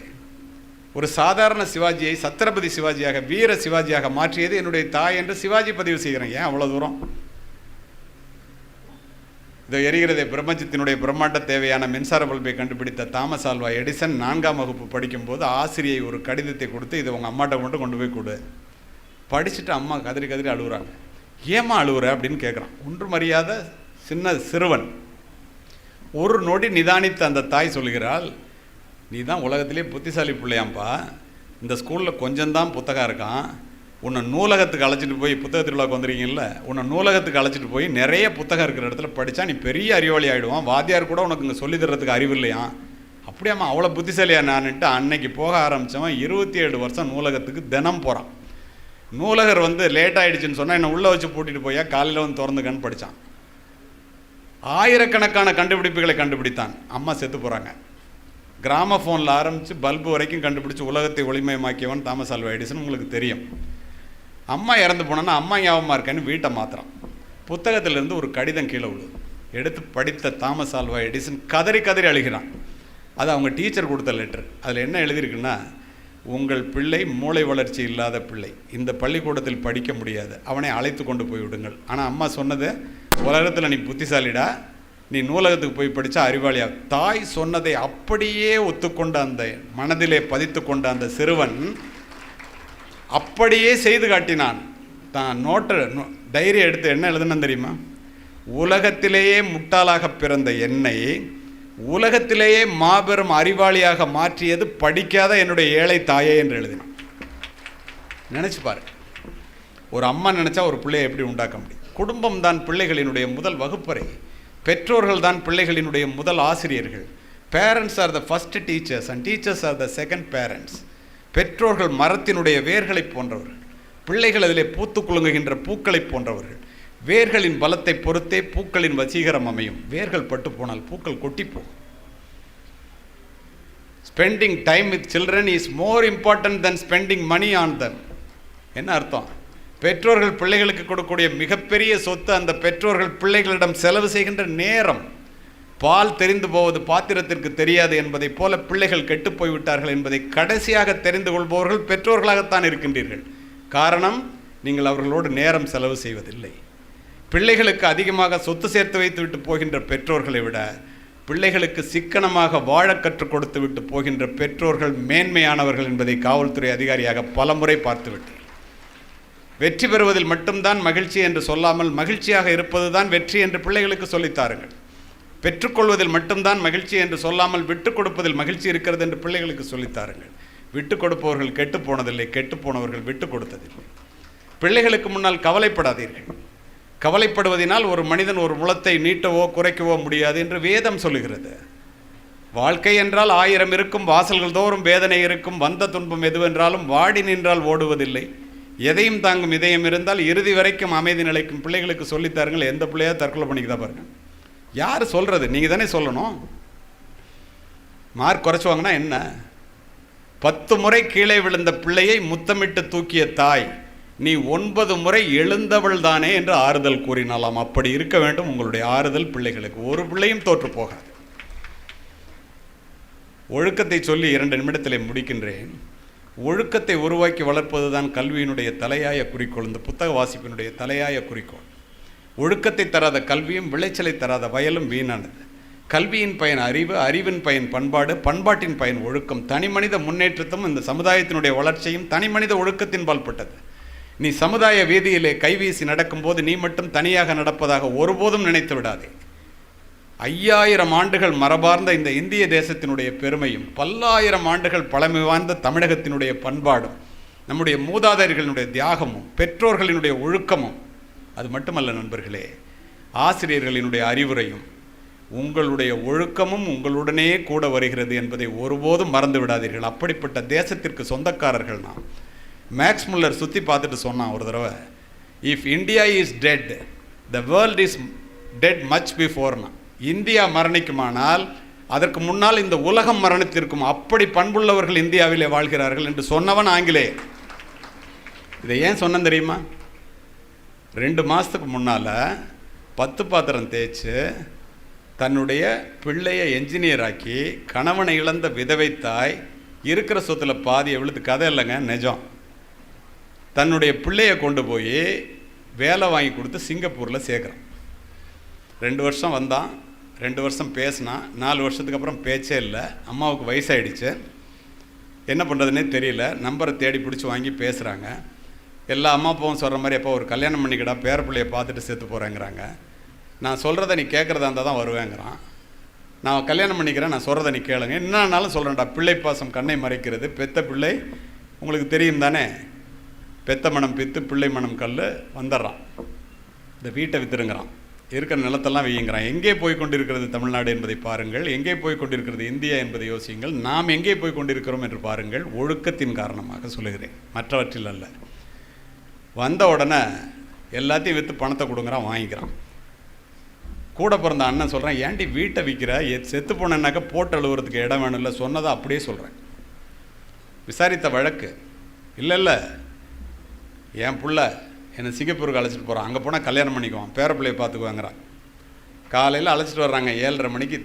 ஒரு சாதாரண சிவாஜியை சத்ரபதி சிவாஜியாக, வீர சிவாஜியாக மாற்றியது என்னுடைய தாய் என்று சிவாஜி பதிவு செய்கிறேன். ஏன் அவ்வளோ தூரம்? இதோ எரிகிறதே பிரபஞ்சத்தினுடைய பிரம்மாண்ட தேவையான மின்சார பல்பை கண்டுபிடித்த தாமஸ் ஆல்வா எடிசன் 4ஆம் வகுப்பு படிக்கும்போது ஆசிரியை ஒரு கடிதத்தை கொடுத்து, இதை உங்கள் அம்மாட்ட மட்டும் கொண்டு போய் கொடு. படிச்சுட்டு அம்மா கதறி கதறி அழுகுறாங்க. ஏம்மா அழுகுற அப்படின்னு கேட்குறான். ஒன்றும் அறியாத சிறுவன். ஒரு நொடி நிதானித்து அந்த தாய் சொல்கிறாள், நீ தான் உலகத்திலே புத்திசாலி பிள்ளையாம்பா, இந்த ஸ்கூலில் கொஞ்சம்தான் புத்தகம் இருக்கான், உன்னை நூலகத்துக்கு அழைச்சிட்டு போய் புத்தக திருவிழாவுக்கு வந்துருக்கீங்கல்ல, உன்னை நூலகத்துக்கு அழைச்சிட்டு போய் நிறைய புத்தகம் இருக்கிற இடத்துல படித்தா நீ பெரிய அறிவாளி ஆகிடுவான், வாத்தியார் கூட உனக்கு இங்கே சொல்லி தர்றதுக்கு அறிவு இல்லையா? அப்படியாம்மா அவ்வளோ புத்திசாலியா நான்ட்டு அன்னைக்கு போக ஆரம்பித்தவன் 27 வருஷம் நூலகத்துக்கு தினம் போகிறான். நூலகர் லேட் ஆகிடுச்சின்னு சொன்னால் என்னை உள்ளே வச்சு பூட்டிட்டு போயா காலையில் திறந்துக்கன்னு படித்தான். ஆயிரக்கணக்கான கண்டுபிடிப்புகளை கண்டுபிடித்தான். அம்மா செத்து போகிறாங்க. கிராமஃபோனில் ஆரம்பித்து பல்பு வரைக்கும் கண்டுபிடிச்சி உலகத்தை ஒளிமயமாக்கியவன் தாமஸ் ஆல்வா எடிசன், உங்களுக்கு தெரியும். அம்மா இறந்து போனோன்னா அம்மா ஞாபகமாக இருக்கேன்னு வீட்டை மாத்திரம். புத்தகத்திலேருந்து ஒரு கடிதம் கீழே விழுது. எடுத்து படித்த தாமஸ் ஆல்வா எடிசன் கதறி கதறி அழுகிறான். அது அவங்க டீச்சர் கொடுத்த லெட்டர். அதில் என்ன எழுதியிருக்குன்னா, உங்கள் பிள்ளை மூளை வளர்ச்சி இல்லாத பிள்ளை, இந்த பள்ளிக்கூடத்தில் படிக்க முடியாது, அவனை அழைத்து கொண்டு போய் விடுங்கள். ஆனால் அம்மா சொன்னது, உலகத்தில் நீ புத்திசாலிடா, நீ நூலகத்துக்கு போய் படித்தா அறிவாளியா. தாய் சொன்னதை அப்படியே ஒத்துக்கொண்ட அந்த மனதிலே பதித்து கொண்ட அந்த சிறுவன் அப்படியே செய்து காட்டினான். தான் டைரி எடுத்து என்ன எழுதுன்னு தெரியுமா? உலகத்திலேயே முட்டாளாக பிறந்த என்னை உலகத்திலேயே மாபெரும் அறிவாளியாக மாற்றியது படிக்காத என்னுடைய ஏழை தாயே என்று எழுதினான். நினச்சி பாரு, ஒரு அம்மா நினச்சா ஒரு பிள்ளையை எப்படி உண்டாக்க முடியும்? குடும்பம் தான் பிள்ளைகளினுடைய முதல் வகுப்பறை. பெற்றோர்கள் தான் பிள்ளைகளினுடைய முதல் ஆசிரியர்கள். Parents R the first teachers and teachers are the second parents. பெற்றோர்கள் மரத்தினுடைய வேர்களை போன்றவர்கள், பிள்ளைகள் அதிலே பூத்து குலுங்குகின்ற பூக்களை போன்றவர்கள். வேர்களின் பலத்தை பொறுத்தே பூக்களின் வசீகரம் அமையும். வேர்கள் பட்டு போனால் பூக்கள் கொட்டிப்போம். Spending time with children is more important than spending money on them. என்ன அர்த்தம்? பெற்றோர்கள் பிள்ளைகளுக்கு கொடுக்கக்கூடிய மிகப்பெரிய சொத்து அந்த பெற்றோர்கள் பிள்ளைகளிடம் செலவு செய்கின்ற நேரம். பால் தெரிந்து போவது பாத்திரத்திற்கு தெரியாது என்பதை போல பிள்ளைகள் கெட்டு போய்விட்டார்கள் என்பதை கடைசியாக தெரிந்து கொள்பவர்கள் பெற்றோர்களாகத்தான் இருக்கின்றீர்கள். காரணம், நீங்கள் அவர்களோடு நேரம் செலவு செய்வதில்லை. பிள்ளைகளுக்கு அதிகமாக சொத்து சேர்த்து வைத்து விட்டு போகின்ற பெற்றோர்களை விட பிள்ளைகளுக்கு சிக்கனமாக வாழ கற்றுக் கொடுத்து விட்டு போகின்ற பெற்றோர்கள் மேன்மையானவர்கள் என்பதை காவல்துறை அதிகாரியாக பலமுறை பார்த்துவிட்டு, வெற்றி பெறுவதில் மட்டும்தான் மகிழ்ச்சி என்று சொல்லாமல் மகிழ்ச்சியாக இருப்பது தான் வெற்றி என்று பிள்ளைகளுக்கு சொல்லித்தாருங்கள். பெற்றுக்கொள்வதில் மட்டும்தான் மகிழ்ச்சி என்று சொல்லாமல் விட்டுக் கொடுப்பதில் மகிழ்ச்சி இருக்கிறது என்று பிள்ளைகளுக்கு சொல்லித்தாருங்கள். விட்டுக் கொடுப்பவர்கள் கெட்டு போனதில்லை, கெட்டு போனவர்கள் விட்டுக் கொடுத்ததில்லை. பிள்ளைகளுக்கு முன்னால் கவலைப்படாதீர்கள். கவலைப்படுவதனால் ஒரு மனிதன் ஒரு முளத்தை நீட்டவோ குறைக்கவோ முடியாது என்று வேதம் சொல்லுகிறது. வாழ்க்கை என்றால் 1000 இருக்கும், வாசல்கள் தோறும் வேதனை இருக்கும், வந்த துன்பம் எதுவென்றாலும் வாடி நின்றால் ஓடுவதில்லை, எதையும் தாங்கும் இதயம் இருந்தால் இறுதி வரைக்கும் அமைதி நிலைக்கும். பிள்ளைகளுக்கு சொல்லித்தாருங்கள். எந்த பிள்ளையா தற்கொலை பண்ணிக்கதான் பாருங்க. யார் சொல்றது? நீங்கள் தானே சொல்லணும். மார்க் குறைச்சுவாங்கன்னா என்ன? 10 முறை கீழே விழுந்த பிள்ளையை முத்தமிட்டு தூக்கிய தாய், நீ 9 முறை எழுந்தவள் தானே என்று ஆறுதல் கூறினாலாம். அப்படி இருக்க வேண்டும் உங்களுடைய ஆறுதல் பிள்ளைகளுக்கு. ஒரு பிள்ளையும் தோற்று போகாது. ஒழுக்கத்தை சொல்லி 2 நிமிடத்தில் முடிக்கின்றேன். ஒழுக்கத்தை உருவாக்கி வளர்ப்பது தான் கல்வியினுடைய தலையாய குறிக்கோள், இந்த புத்தக வாசிப்பினுடைய தலையாய குறிக்கோள். ஒழுக்கத்தை தராத கல்வியும் விளைச்சலை தராத வயலும் வீணானது. கல்வியின் பயன் அறிவு, அறிவின் பயன் பண்பாடு, பண்பாட்டின் பயன் ஒழுக்கம். தனி மனித முன்னேற்றத்தும் இந்த சமுதாயத்தினுடைய வளர்ச்சியும் தனி மனித ஒழுக்கத்தின் பால்பட்டது. நீ சமுதாய வீதியிலே கைவீசி நடக்கும்போது நீ மட்டும் தனியாக நடப்பதாக ஒருபோதும் நினைத்து விடாதே. 5000 ஆண்டுகள் மரபார்ந்த இந்த இந்திய தேசத்தினுடைய பெருமையும், பல்லாயிரம் ஆண்டுகள் பழமை வாய்ந்த தமிழகத்தினுடைய பண்பாடும், நம்முடைய மூதாதையர்களினுடைய தியாகமும், பெற்றோர்களினுடைய ஒழுக்கமும், அது மட்டுமல்ல நண்பர்களே, ஆசிரியர்களினுடைய அறிவுரையும், உங்களுடைய ஒழுக்கமும் உங்களுடனே கூட வருகிறது என்பதை ஒருபோதும் மறந்து விடாதீர்கள். அப்படிப்பட்ட தேசத்திற்கு சொந்தக்காரர்கள் நாம். மேக்ஸ் முல்லர் சுற்றி பார்த்துட்டு சொன்னான் ஒரு தடவை, if India is dead the world is dead much பிஃபோர்னா. இந்தியா மரணிக்குமானால் அதற்கு முன்னால் இந்த உலகம் மரணித்திருக்கும். அப்படி பண்புள்ளவர்கள் இந்தியாவிலே வாழ்கிறார்கள் என்று சொன்னவன் ஆங்கிலேயர். இதை ஏன் சொன்னேன் தெரியுமா? 2 மாதத்துக்கு முன்னால் 10 பாத்திரம் தேய்ச்சி தன்னுடைய பிள்ளையை என்ஜினியர் ஆக்கி கணவனை இழந்த விதவை தாய் இருக்கிற சொத்தில் பாதி எவ்வளவு கதை இல்லைங்க, நிஜம். தன்னுடைய பிள்ளையை கொண்டு போய் வேலை வாங்கி கொடுத்து சிங்கப்பூரில் சேர்க்குறான். 2 வருஷம் வந்தான், 2 வருஷம் பேசினான், 4 வருஷத்துக்கு அப்புறம் பேச்சே இல்லை. அம்மாவுக்கு வயசாகிடுச்சு, என்ன பண்ணுறதுனே தெரியல. நம்பரை தேடி பிடிச்சி வாங்கி பேசுகிறாங்க. எல்லா அம்மா அப்பாவும் சொல்கிற மாதிரி, அப்போ ஒரு கல்யாணம் பண்ணிக்கிடா, பேர பிள்ளையை பார்த்துட்டு செத்து போகிறேங்கிறாங்க. நான் சொல்கிறத நீ கேட்குறதா இருந்தால் தான் வருவேங்கிறான். நான் கல்யாணம் பண்ணிக்கிறேன், நான் சொல்கிறத நீ கேளுங்க. என்னன்னாலும் சொல்கிறேன்டா, பிள்ளை பாசம் கண்ணை மறைக்கிறது, பெத்த பிள்ளை உங்களுக்கு தெரியும் தானே. பெத்த மனம் பித்து பிள்ளை மனம் கல் வந்துடுறான். இந்த வீட்டை வித்துருங்கிறான், இருக்கிற நிலத்தெல்லாம் வையுங்கிறான். எங்கே போய் கொண்டிருக்கிறது தமிழ்நாடு என்பதை பாருங்கள், எங்கே போய் கொண்டிருக்கிறது இந்தியா என்பதை யோசியுங்கள், நாம் எங்கே போய் கொண்டிருக்கிறோம் என்று பாருங்கள். ஒழுக்கத்தின் காரணமாக சொல்லுகிறேன், மற்றவற்றில் அல்ல. வந்த உடனே எல்லாத்தையும் விற்று பணத்தை கொடுங்குறான், வாங்கிக்கிறான். கூட பிறந்த அண்ணன் சொல்கிறேன், ஏன்டி வீட்டை விற்கிற, செத்து போனேன்னாக்கா போட்டு அழுவுறதுக்கு இடம் வேணும் இல்லை, சொன்னதை அப்படியே சொல்கிறேன். விசாரித்த வழக்கு. இல்லை என் புள்ள என்னை சிங்கப்பூருக்கு அழைச்சிட்டு போகிறான், அங்கே போனால் கல்யாணம் பண்ணிக்குவான், பேர பிள்ளையை பார்த்துக்குவாங்கிறான். காலையில் அழைச்சிட்டு வர்றாங்க 7:30 மணிக்கு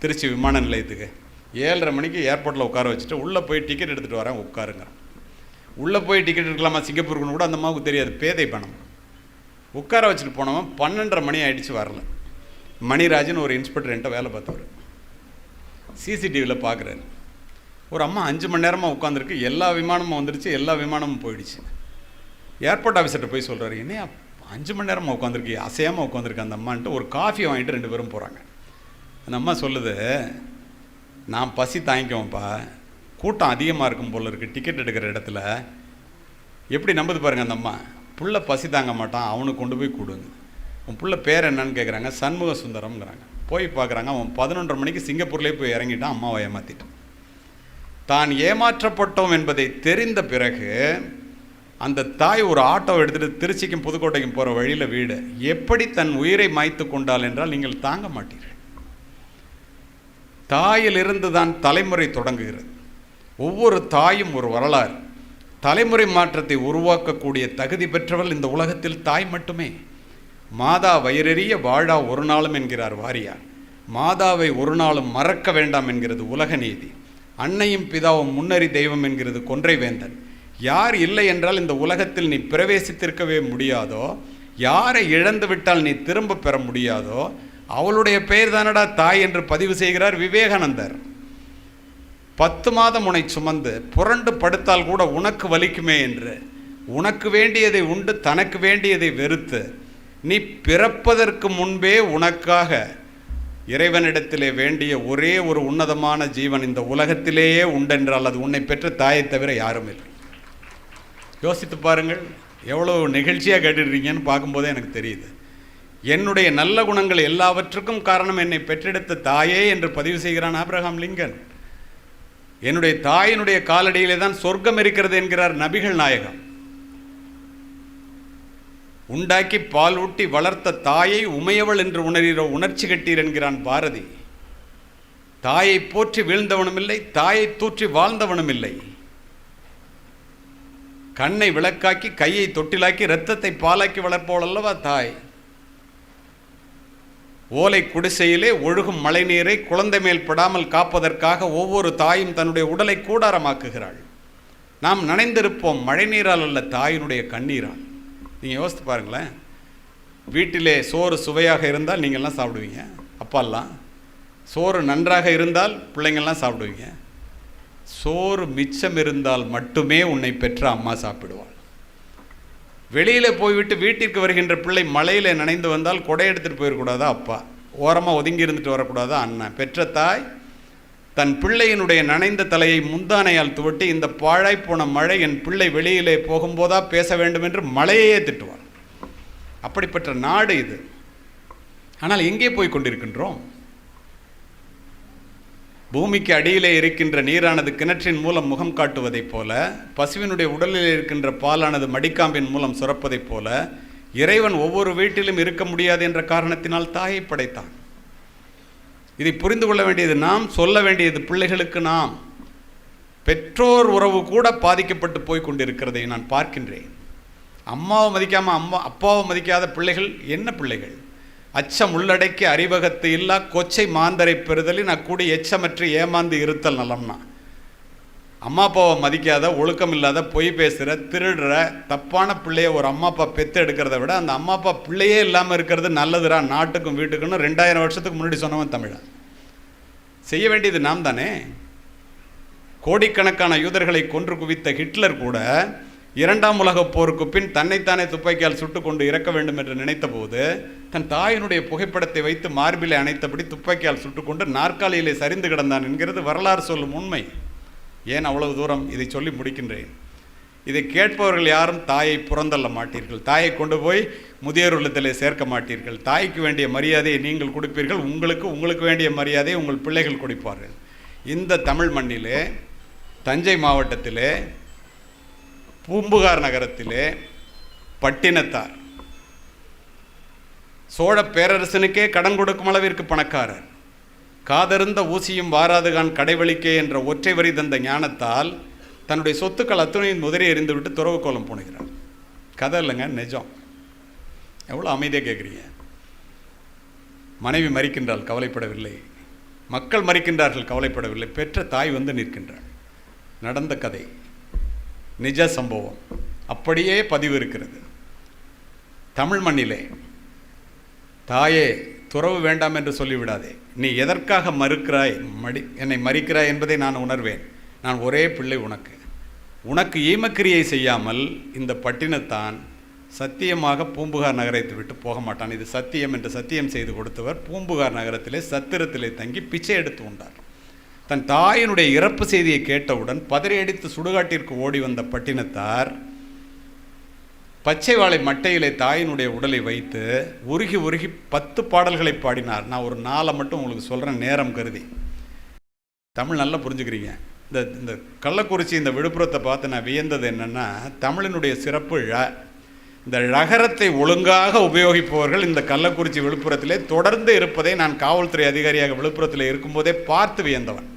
திருச்சி விமான நிலையத்துக்கு. 7:30 மணிக்கு ஏர்போர்ட்டில் உட்கார வச்சுட்டு உள்ளே போய் டிக்கெட் எடுத்துகிட்டு வரேன், உட்காருங்கிறான். உள்ளே போய் டிக்கெட் எடுக்கலாமா சிங்கப்பூருக்குன்னு கூட அந்த அம்மாவுக்கு தெரியாது, பேதை பணம். உட்கார வச்சுட்டு போனவன் 12:30 மணி ஆகிடுச்சு, வரல. மணிராஜன் ஒரு இன்ஸ்பெக்டர் என்கிட்ட வேலை பார்த்தவர், சிசிடிவியில் பார்க்குறாரு. ஒரு அம்மா 5 மணி நேரமாக உட்காந்துருக்கு, எல்லா விமானமும் வந்துடுச்சு, எல்லா விமானமும் போயிடுச்சு. ஏர்போர்ட் ஆஃபீஸர்கிட்ட போய் சொல்கிறாரு, என்ன 5 மணி நேரமாக உட்காந்துருக்கு, அசையாமல் உட்காந்துருக்கு அந்த அம்மான்ட்டு. ஒரு காஃபி வாங்கிட்டு 2 பேரும் போகிறாங்க. அந்த அம்மா சொல்லுது, நான் பசி தாங்கிக்குவேன்ப்பா, கூட்டம் அதிகமாக இருக்கும் போல இருக்குது டிக்கெட் எடுக்கிற இடத்துல. எப்படி நம்புது பாருங்கள் அந்த அம்மா. புள்ள பசி தாங்க மாட்டான், அவனுக்கு கொண்டு போய் கொடுங்க. உன் புள்ள பேர் என்னன்னு கேட்குறாங்க, சண்முக சுந்தரம்ங்கிறாங்க. போய் பார்க்குறாங்க, அவன் 11:30 மணிக்கு சிங்கப்பூர்லேயே போய் இறங்கிட்டான், அம்மாவை ஏமாற்றிட்டான். தான் ஏமாற்றப்பட்டோம் என்பதை தெரிந்த பிறகு அந்த தாய் ஒரு ஆட்டோ எடுத்துகிட்டு திருச்சிக்கும் புதுக்கோட்டைக்கும் போகிற வழியில் வீடு. எப்படி தன் உயிரை மாய்த்து கொண்டாள் என்றால் நீங்கள் தாங்க மாட்டீர்கள். தாயிலிருந்து தான் தலைமுறை தொடங்குகிறது. ஒவ்வொரு தாயும் ஒரு வரலாறு. தலைமுறை மாற்றத்தை உருவாக்கக்கூடிய தகுதி பெற்றவள் இந்த உலகத்தில் தாய் மட்டுமே. மாதா வயிறெறிய வாழா ஒரு நாளும் என்கிறார் வாரியார். மாதாவை ஒரு நாளும் மறக்க வேண்டாம் என்கிறது உலக நீதி. அன்னையும் பிதாவும் முன்னறி தெய்வம் என்கிறது கொன்றை வேந்தன். யார் இல்லை என்றால் இந்த உலகத்தில் நீ பிரவேசித்திருக்கவே முடியாதோ, யாரை இழந்து விட்டால் நீ திரும்ப பெற முடியாதோ அவளுடைய பெயர் தானடா தாய் என்று பதிவு செய்கிறார் விவேகானந்தர். 10 மாதம் உன்னை சுமந்து புரண்டு படுத்தால் கூட உனக்கு வலிக்குமே என்று, உனக்கு வேண்டியதை உண்டு தனக்கு வேண்டியதை வெறுத்து, நீ பிறப்பதற்கு முன்பே உனக்காக இறைவனிடத்திலே வேண்டிய ஒரே ஒரு உன்னதமான ஜீவன் இந்த உலகத்திலேயே உண்டென்றால் அது உன்னை பெற்ற தாயை தவிர யாரும் இல்லை. யோசித்து பாருங்கள், எவ்வளோ நிகழ்ச்சியாக கேட்டுடுறீங்கன்னு பார்க்கும்போதே எனக்கு தெரியுது. என்னுடைய நல்ல குணங்கள் எல்லாவற்றுக்கும் காரணம் என்னை பெற்றெடுத்த தாயே என்று பதிவு செய்கிறான் ஆபிரகாம் லிங்கன். என்னுடைய தாயினுடைய காலடியிலே தான் சொர்க்கம் இருக்கிறது என்கிறார் நபிகள் நாயகம். உண்டாக்கி பால் ஊட்டி வளர்த்த தாயை உமையவள் என்று உணர்கிற உணர்ச்சி கட்டீர் என்கிறான் பாரதி. தாயை போற்றி வீழ்ந்தவனும் இல்லை, தாயை தூற்றி வாழ்ந்தவனும் இல்லை. கண்ணை விளக்காக்கி கையை தொட்டிலாக்கி இரத்தத்தை பாலாக்கி வளர்ப்பவள் அல்லவா தாய். ஓலை குடிசையிலே ஒழுகும் மழை நீரை குழந்தை மேல் படாமல் காப்பதற்காக ஒவ்வொரு தாயும் தன்னுடைய உடலை கூடாரமாக்குகிறாள். நாம் நனைந்திருப்போம் மழை நீரால் அல்ல, தாயினுடைய கண்ணீரால். நீங்கள் யோசித்து பாருங்களேன், வீட்டிலே சோறு சுவையாக இருந்தால் நீங்கள்லாம் சாப்பிடுவீங்க, அப்பாலாம். சோறு நன்றாக இருந்தால் பிள்ளைங்கள்லாம் சாப்பிடுவீங்க. சோறு மிச்சம் இருந்தால் மட்டுமே உன்னை பெற்ற அம்மா சாப்பிடுவாள். வெளியில் போய்விட்டு வீட்டிற்கு வருகின்ற பிள்ளை மழையில் நனைந்து வந்தால் கொடை எடுத்துகிட்டு போயிடக்கூடாதா அப்பா, ஓரமாக ஒதுங்கி இருந்துட்டு வரக்கூடாதா அண்ணன். பெற்ற தாய் தன் பிள்ளையினுடைய நனைந்த தலையை முந்தானையால் துவட்டி, இந்த பாழாய்ப்போன மழை என் பிள்ளை வெளியிலே போகும்போதா பேச வேண்டும் என்று மழையே திட்டுவாள். அப்படிப்பட்ட நாடு இது. ஆனால் எங்கே போய் கொண்டிருக்கின்றோம்? பூமிக்கு அடியிலே இருக்கின்ற நீரானது கிணற்றின் மூலம் முகம் காட்டுவதைப் போல, பசுவினுடைய உடலில் இருக்கின்ற பாலானது மடிக்காம்பின் மூலம் சுரப்பதைப் போல, இறைவன் ஒவ்வொரு வீட்டிலும் இருக்க முடியாது என்ற காரணத்தினால் தாயை படைத்தான். இதை புரிந்து கொள்ள வேண்டியது நாம், சொல்ல வேண்டியது பிள்ளைகளுக்கு நாம். பெற்றோர் உறவு கூட பாதிக்கப்பட்டு போய் கொண்டிருக்கிறதை நான் பார்க்கின்றேன். அம்மாவை மதிக்காமல் அப்பாவை மதிக்காத பிள்ளைகள் என்ன பிள்ளைகள்? அச்சம் உள்ளடக்கி அறிவகத்து இல்லா கொச்சை மாந்தரை பெறுதலின் அக்கூடி எச்சமற்று ஏமாந்து இருத்தல் நலம்னா. அம்மா அப்பாவை மதிக்காத, ஒழுக்கம் இல்லாத, பொய் பேசுகிற, திருடுற தப்பான பிள்ளைய ஒரு அம்மா அப்பா பெற்று எடுக்கிறத விட அந்த அம்மா அப்பா பிள்ளையே இல்லாமல் இருக்கிறது நல்லதுரா நாட்டுக்கும் வீட்டுக்குன்னு 2000 வருஷத்துக்கு முன்னாடி சொன்னவன் தமிழன். செய்ய வேண்டியது நாம் தானே. கோடிக்கணக்கான யூதர்களை கொன்று குவித்த ஹிட்லர் கூட 2ஆம் உலகப் போருக்கு பின் தன்னைத்தானே துப்பாக்கியால் சுட்டு கொண்டு இறக்க வேண்டும் என்று நினைத்த போது தன் தாயினுடைய புகைப்படத்தை வைத்து மார்பிலை அணைத்தபடி துப்பாக்கியால் சுட்டுக்கொண்டு நாற்காலியிலே சரிந்து கிடந்தான் என்கிறது வரலாறு சொல்லும் உண்மை. ஏன் அவ்வளவு தூரம் இதை சொல்லி முடிக்கின்றேன்? இதை கேட்பவர்கள் யாரும் தாயை புறந்தள்ள மாட்டீர்கள், தாயை கொண்டு போய் முதியோர் இல்லத்திலே சேர்க்க மாட்டீர்கள். தாய்க்கு வேண்டிய மரியாதையை நீங்கள் கொடுப்பீர்கள், உங்களுக்கு வேண்டிய மரியாதையை உங்கள் பிள்ளைகள் கொடுப்பார்கள். இந்த தமிழ் மண்ணிலே, தஞ்சை மாவட்டத்திலே, பூம்புகார் நகரத்திலே பட்டினத்தார் சோழ பேரரசனுக்கே கடன் கொடுக்கும் அளவிற்கு பணக்காரர், காதருந்த ஊசியும் வாராதுகான் கடைவழிக்கே என்ற ஒற்றை வரி தந்த ஞானத்தால் தன்னுடைய சொத்துக்கள் அத்துணையின் முதலே எறிந்துவிட்டு துறவு கோலம் போனுகிறார். கதை இல்லைங்க, நிஜம். எவ்வளோ அமைதியாக கேட்குறீங்க. மனைவி மறிக்கின்றால் கவலைப்படவில்லை, மக்கள் மறிக்கின்றார்கள் கவலைப்படவில்லை, பெற்ற தாய் வந்து நிற்கின்றாள். நடந்த கதை, நிஜ சம்பவம், அப்படியே பதிவு இருக்கிறது. தமிழ் மண்ணிலே தாயே துறவு வேண்டாம் என்று சொல்லிவிடாதே, நீ எதற்காக மறுக்கிறாய், என்னை மறிக்கிறாய் என்பதை நான் உணர்வேன். நான் ஒரே பிள்ளை உனக்கு ஈமக்கிரியை செய்யாமல் இந்த பட்டினத்தான் சத்தியமாக பூம்புகார் நகரத்தை விட்டு போக மாட்டான். இது சத்தியம் என்று சத்தியம் செய்து கொடுத்தவர் பூம்புகார் நகரத்திலே சத்திரத்திலே தங்கி பிச்சை எடுத்து உண்டார். தன் தாயினுடைய இறப்பு செய்தியை கேட்டவுடன் பதறியடித்து சுடுகாட்டிற்கு ஓடி வந்த பட்டினத்தார் பச்சை வாழை மட்டையிலே தாயினுடைய உடலை வைத்து உருகி உருகி 10 பாடல்களை பாடினார். நான் ஒரு 4 மட்டும் உங்களுக்கு சொல்கிறேன், நேரம் கருதி. தமிழ் நல்லா புரிஞ்சுக்கிறீங்க. இந்த கள்ளக்குறிச்சி, இந்த விழுப்புரத்தை பார்த்து நான் வியந்தது என்னென்னா, தமிழினுடைய சிறப்பு இந்த ழகரத்தை ஒழுங்காக உபயோகிப்பவர்கள் இந்த கள்ளக்குறிச்சி விழுப்புரத்திலே தொடர்ந்து இருப்பதை நான் காவல்துறை அதிகாரியாக விழுப்புரத்தில் இருக்கும்போதே பார்த்து வியந்தவன்.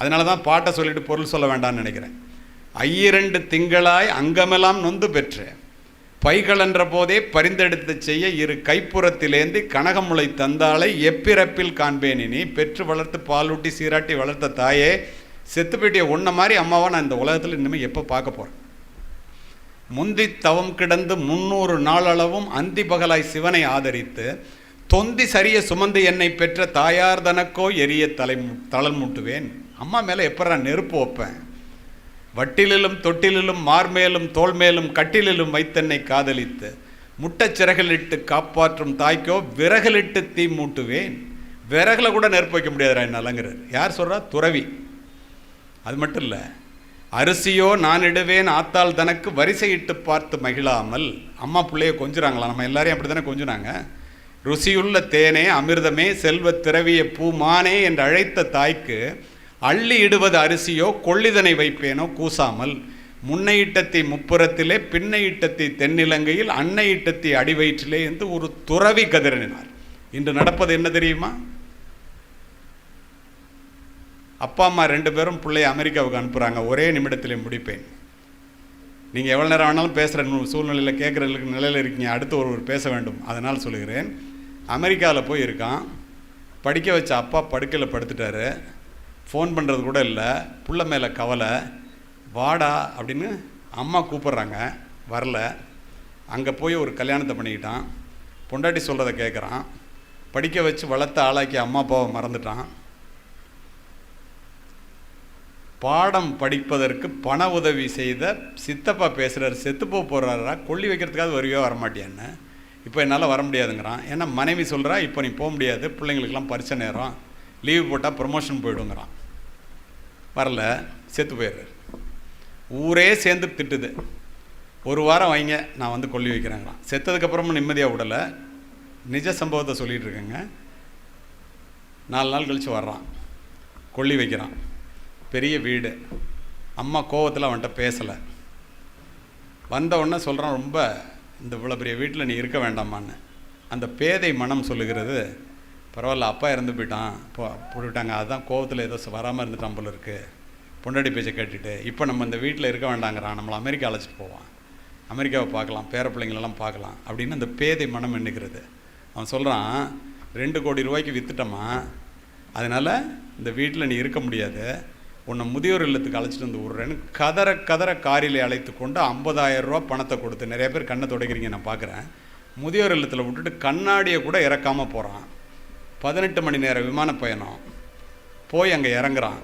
அதனால தான் பாட்டை சொல்லிட்டு பொருள் சொல்ல வேண்டாம்னு நினைக்கிறேன். 2 திங்களாய் அங்கமெல்லாம் நொந்து பெற்று பைகளென்ற போதே பரிந்தெடுத்து செய்ய 2 கைப்புறத்திலேந்தி கனகமுளை தந்தாளை எப்பிறப்பில் காண்பேனினி பெற்று வளர்த்து பாலூட்டி சீராட்டி வளர்த்த தாயே, செத்துப்பேட்டிய ஒன்றை மாதிரி அம்மாவை நான் இந்த உலகத்தில் இனிமேல் எப்போ பார்க்க போகிறேன். முந்தி தவம் கிடந்து 300 நாளளவும் அந்தி பகலாய் சிவனை ஆதரித்து தொந்தி சரிய சுமந்து என்னை பெற்ற தாயார் தனக்கோ எரிய தளல் மூட்டுவேன். அம்மா மேலே எப்போ நெருப்பு வைப்பேன். வட்டிலிலும் தொட்டிலிலும் மார்மேலும் தோல்மேலும் கட்டிலிலும் வைத்தென்னை காதலித்து முட்டச்சிறகலிட்டு காப்பாற்றும் தாய்க்கோ விறகலிட்டு தீ மூட்டுவேன். விறகுல கூட நெருப்பு வைக்க முடியாதுரா என்னலங்கிறார். யார் சொல்கிறா? துறவி. அது மட்டும் இல்லை, அரிசியோ நான் இடுவேன் ஆத்தாள் தனக்கு வரிசையிட்டு பார்த்து மகிழாமல். அம்மா பிள்ளைய கொஞ்சுறாங்களா? நம்ம எல்லாரையும் அப்படி தானே கொஞ்சுனாங்க. ருசியுள்ள தேனே அமிர்தமே செல்வத் திரவிய பூமானே என்று அழைத்த தாய்க்கு அள்ளி இடுவது அரிசியோ கொள்ளிதனை வைப்பேனோ கூசாமல். முன்னை இட்டத்தை முப்புறத்திலே பின்னை இட்டத்தை தென்னிலங்கையில் அன்னை இட்டத்தை அடிவயிற்றிலே என்று ஒரு துறவி கதிரனினார். இன்று நடப்பது என்ன தெரியுமா? அப்பா அம்மா 2 பேரும் பிள்ளையை அமெரிக்காவுக்கு அனுப்புகிறாங்க. ஒரே நிமிடத்திலே முடிப்பேன். நீங்கள் எவ்வளோ நேரம் ஆனாலும் பேசுகிற சூழ்நிலையில் கேட்குற நிலையில் இருக்கீங்க. அடுத்து ஒருவர் பேச வேண்டும், அதனால் சொல்லுகிறேன். அமெரிக்காவில் போய் இருக்கான். படிக்க வச்ச அப்பா படுக்கையில் படுத்துட்டாரு. ஃபோன் பண்ணுறது கூட இல்லை. புள்ள மேலே கவலை. வாடா அப்படின்னு அம்மா கூப்பிட்றாங்க, வரல. அங்கே போய் ஒரு கல்யாணத்தை பண்ணிக்கிட்டான். பொண்டாட்டி சொல்கிறத கேட்குறான். படிக்க வச்சு வளர்த்த ஆளாக்கி அம்மா அப்பாவை மறந்துட்டான். பாடம் படிப்பதற்கு பண உதவி செய்த சித்தப்பா பேசுகிறார். செத்துப்போ போடுறாரா, கொல்லி வைக்கிறதுக்காவது வருவியோ வரமாட்டியான்னு. இப்போ என்னால் வர முடியாதுங்கிறான். ஏன்னா மனைவி சொல்கிறா, இப்போ நீ போக முடியாது, பிள்ளைங்களுக்கெல்லாம் பரிச்சை நேரம், லீவு போட்டால் ப்ரமோஷன் போய்டுங்கிறான். வரல, செத்து போயிடுறாரு. ஊரே சேர்ந்து திட்டுது. 1 வாரம் வைங்க, நான் வந்து கொல்லி வைக்கிறேங்கிறான். செத்ததுக்கப்புறமும் நிம்மதியாக விடலை. நிஜ சம்பவத்தை சொல்லிகிட்டு இருக்கேங்க. 4 நாள் கழித்து வர்றான், கொல்லி வைக்கிறான். பெரிய வீடு. அம்மா கோவத்தில் அவன்கிட்ட பேசலை. வந்த உடனே சொல்கிறான், ரொம்ப இந்த இவ்வளோ பெரிய வீட்டில் நீ இருக்க வேண்டாமான்னு. அந்த பேதை மனம் சொல்லுகிறது, பரவாயில்ல அப்பா இறந்து போயிட்டான், போட்டுவிட்டாங்க, அதுதான் கோவத்தில் ஏதோ வராமல் இருந்துட்டான் போல இருக்குது, பொண்டாட்டி பேச்சை கேட்டுட்டு இப்போ நம்ம இந்த வீட்டில் இருக்க வேண்டாங்கிறான், நம்மளை அமெரிக்கா அழைச்சிட்டு போவான், அமெரிக்காவை பார்க்கலாம், பேர பிள்ளைங்களெல்லாம் பார்க்கலாம் அப்படின்னு அந்த பேதை மனம் எண்ணுகிறது. அவன் சொல்கிறான், 2 கோடி ரூபாய்க்கு விற்றுட்டோமா, அதனால் இந்த வீட்டில் நீ இருக்க முடியாது, உன்னை முதியோர் இல்லத்துக்கு அழைச்சிட்டு வந்து விட்றேன்னு கதற காரிலே அழைத்து கொண்டு 50,000 ரூபா பணத்தை கொடுத்து, நிறைய பேர் கண்ணை துடைக்கிறீங்க நான் பார்க்குறேன், முதியோர் இல்லத்தில் விட்டுட்டு கண்ணாடியை கூட இறக்காமல் போகிறான். 18 மணி நேர விமான பயணம் போய் அங்கே இறங்குறான்.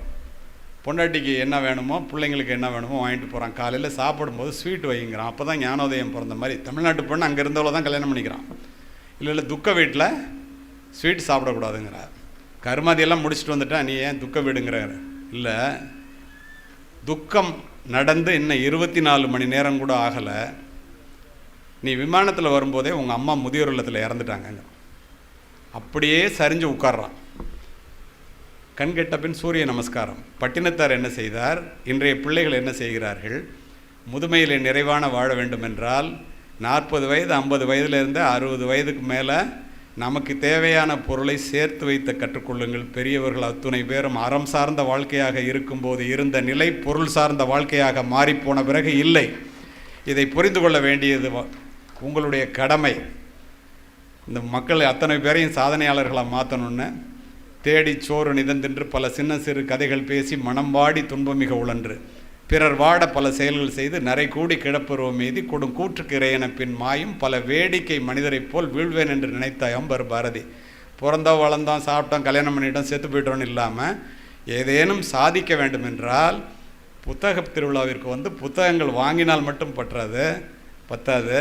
பொண்டாட்டிக்கு என்ன வேணுமோ பிள்ளைங்களுக்கு என்ன வேணுமோ வாங்கிட்டு போகிறான். காலையில் சாப்பிடும்போது ஸ்வீட் வைங்கிறான். அப்போ தான் ஞானோதயம் பிறந்த மாதிரி. தமிழ்நாட்டு பொண்ணு அங்கே இருந்தவளை தான் கல்யாணம் பண்ணிக்கிறான். இல்லை துக்க வீட்டில் ஸ்வீட் சாப்பிடக்கூடாதுங்கிறார். கருமாதியெல்லாம் முடிச்சுட்டு வந்துட்டா நீ ஏன் துக்க வீடுங்கிற? இல்லை, துக்கம் நடந்து இன்னும் 24 மணி நேரம் கூட ஆகலை, நீ விமானத்தில் வரும்போதே உங்கள் அம்மா முதியோர் இல்லத்தில் இறந்துட்டாங்க. அப்படியே சரிஞ்சு உட்கார்றான். கண்கெட்ட பின் சூரிய நமஸ்காரம். பட்டினத்தார் என்ன செய்தார், இன்றைய பிள்ளைகள் என்ன செய்கிறார்கள், முதுமையிலே நிறைவான வாழ வேண்டும் என்றால் 40 வயது 50 வயதிலிருந்து 60 வயதுக்கு மேலே நமக்கு தேவையான பொருளை சேர்த்து வைத்த கற்றுக்கொள்ளுங்கள். பெரியவர்கள் அத்துணை பேரும் அறம் சார்ந்த வாழ்க்கையாக இருக்கும்போது இருந்த நிலை பொருள் சார்ந்த வாழ்க்கையாக மாறிப்போன பிறகு இல்லை. இதை புரிந்து கொள்ள வேண்டியது உங்களுடைய கடமை. இந்த மக்கள் அத்தனை பேரையும் சாதனையாளர்களாக மாற்றணுன்னு தேடி சோறு நிதந்தென்று பல சின்ன சிறு கதைகள் பேசி மனம் வாடி துன்பமிக உழன்று பிறர் வாட பல செயல்கள் செய்து நரை கூடி கிடப்பருவம் மீதி கொடும் கூற்றுக்கு இறையென பின் மாயும் பல வேடிக்கை மனிதரைப் போல் வீழ்வேன் என்று நினைத்த அம்பர் பாரதி. பிறந்தோம் வளர்ந்தோம் சாப்பிட்டோம் கல்யாணம் பண்ணிட்டோம் செத்து போயிட்டோன்னு இல்லாமல் ஏதேனும் சாதிக்க வேண்டும் என்றால் புத்தக திருவிழாவிற்கு வந்து புத்தகங்கள் வாங்கினால் மட்டும் பத்தாது,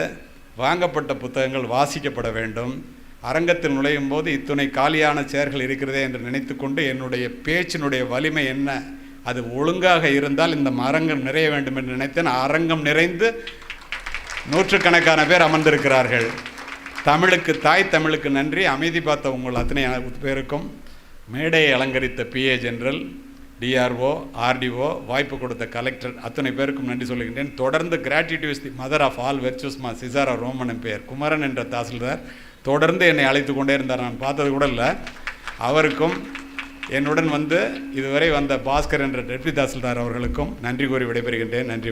வாங்கப்பட்ட புத்தகங்கள் வாசிக்கப்பட வேண்டும். அரங்கத்தில் நுழையும் போது இத்துணை காலியான சேர்கள் இருக்கிறதே என்று நினைத்து கொண்டு என்னுடைய பேச்சினுடைய வலிமை என்ன, அது ஒழுங்காக இருந்தால் இந்த அரங்கம் நிறைய வேண்டும் என்று நினைத்தேன். அரங்கம் நிறைந்து நூற்றுக்கணக்கான பேர் அமர்ந்திருக்கிறார்கள். தமிழுக்கு தாய் தமிழுக்கு நன்றி. அமைதி பார்த்த உங்கள் அத்தனை பேருக்கும், மேடையை அலங்கரித்த PA ஜெனரல், DRO, RDO, வாய்ப்பு கொடுத்த கலெக்டர் அத்தனை பேருக்கும் நன்றி சொல்லுகின்றேன். தொடர்ந்து gratitude is the mother of all virtues மா சிசாரா ரோமன் எம்பையர் குமரன் என்ற தாசில்தார் தொடர்ந்து என்னை அழைத்து கொண்டே இருந்தார். நான் பார்த்தது கூட இல்லை. அவருக்கும் என்னுடன் வந்து இதுவரை வந்த பாஸ்கர் என்ற டெப்டி தாசில்தார் அவர்களுக்கும் நன்றி கூறி விடைபெறுகின்றேன். நன்றி.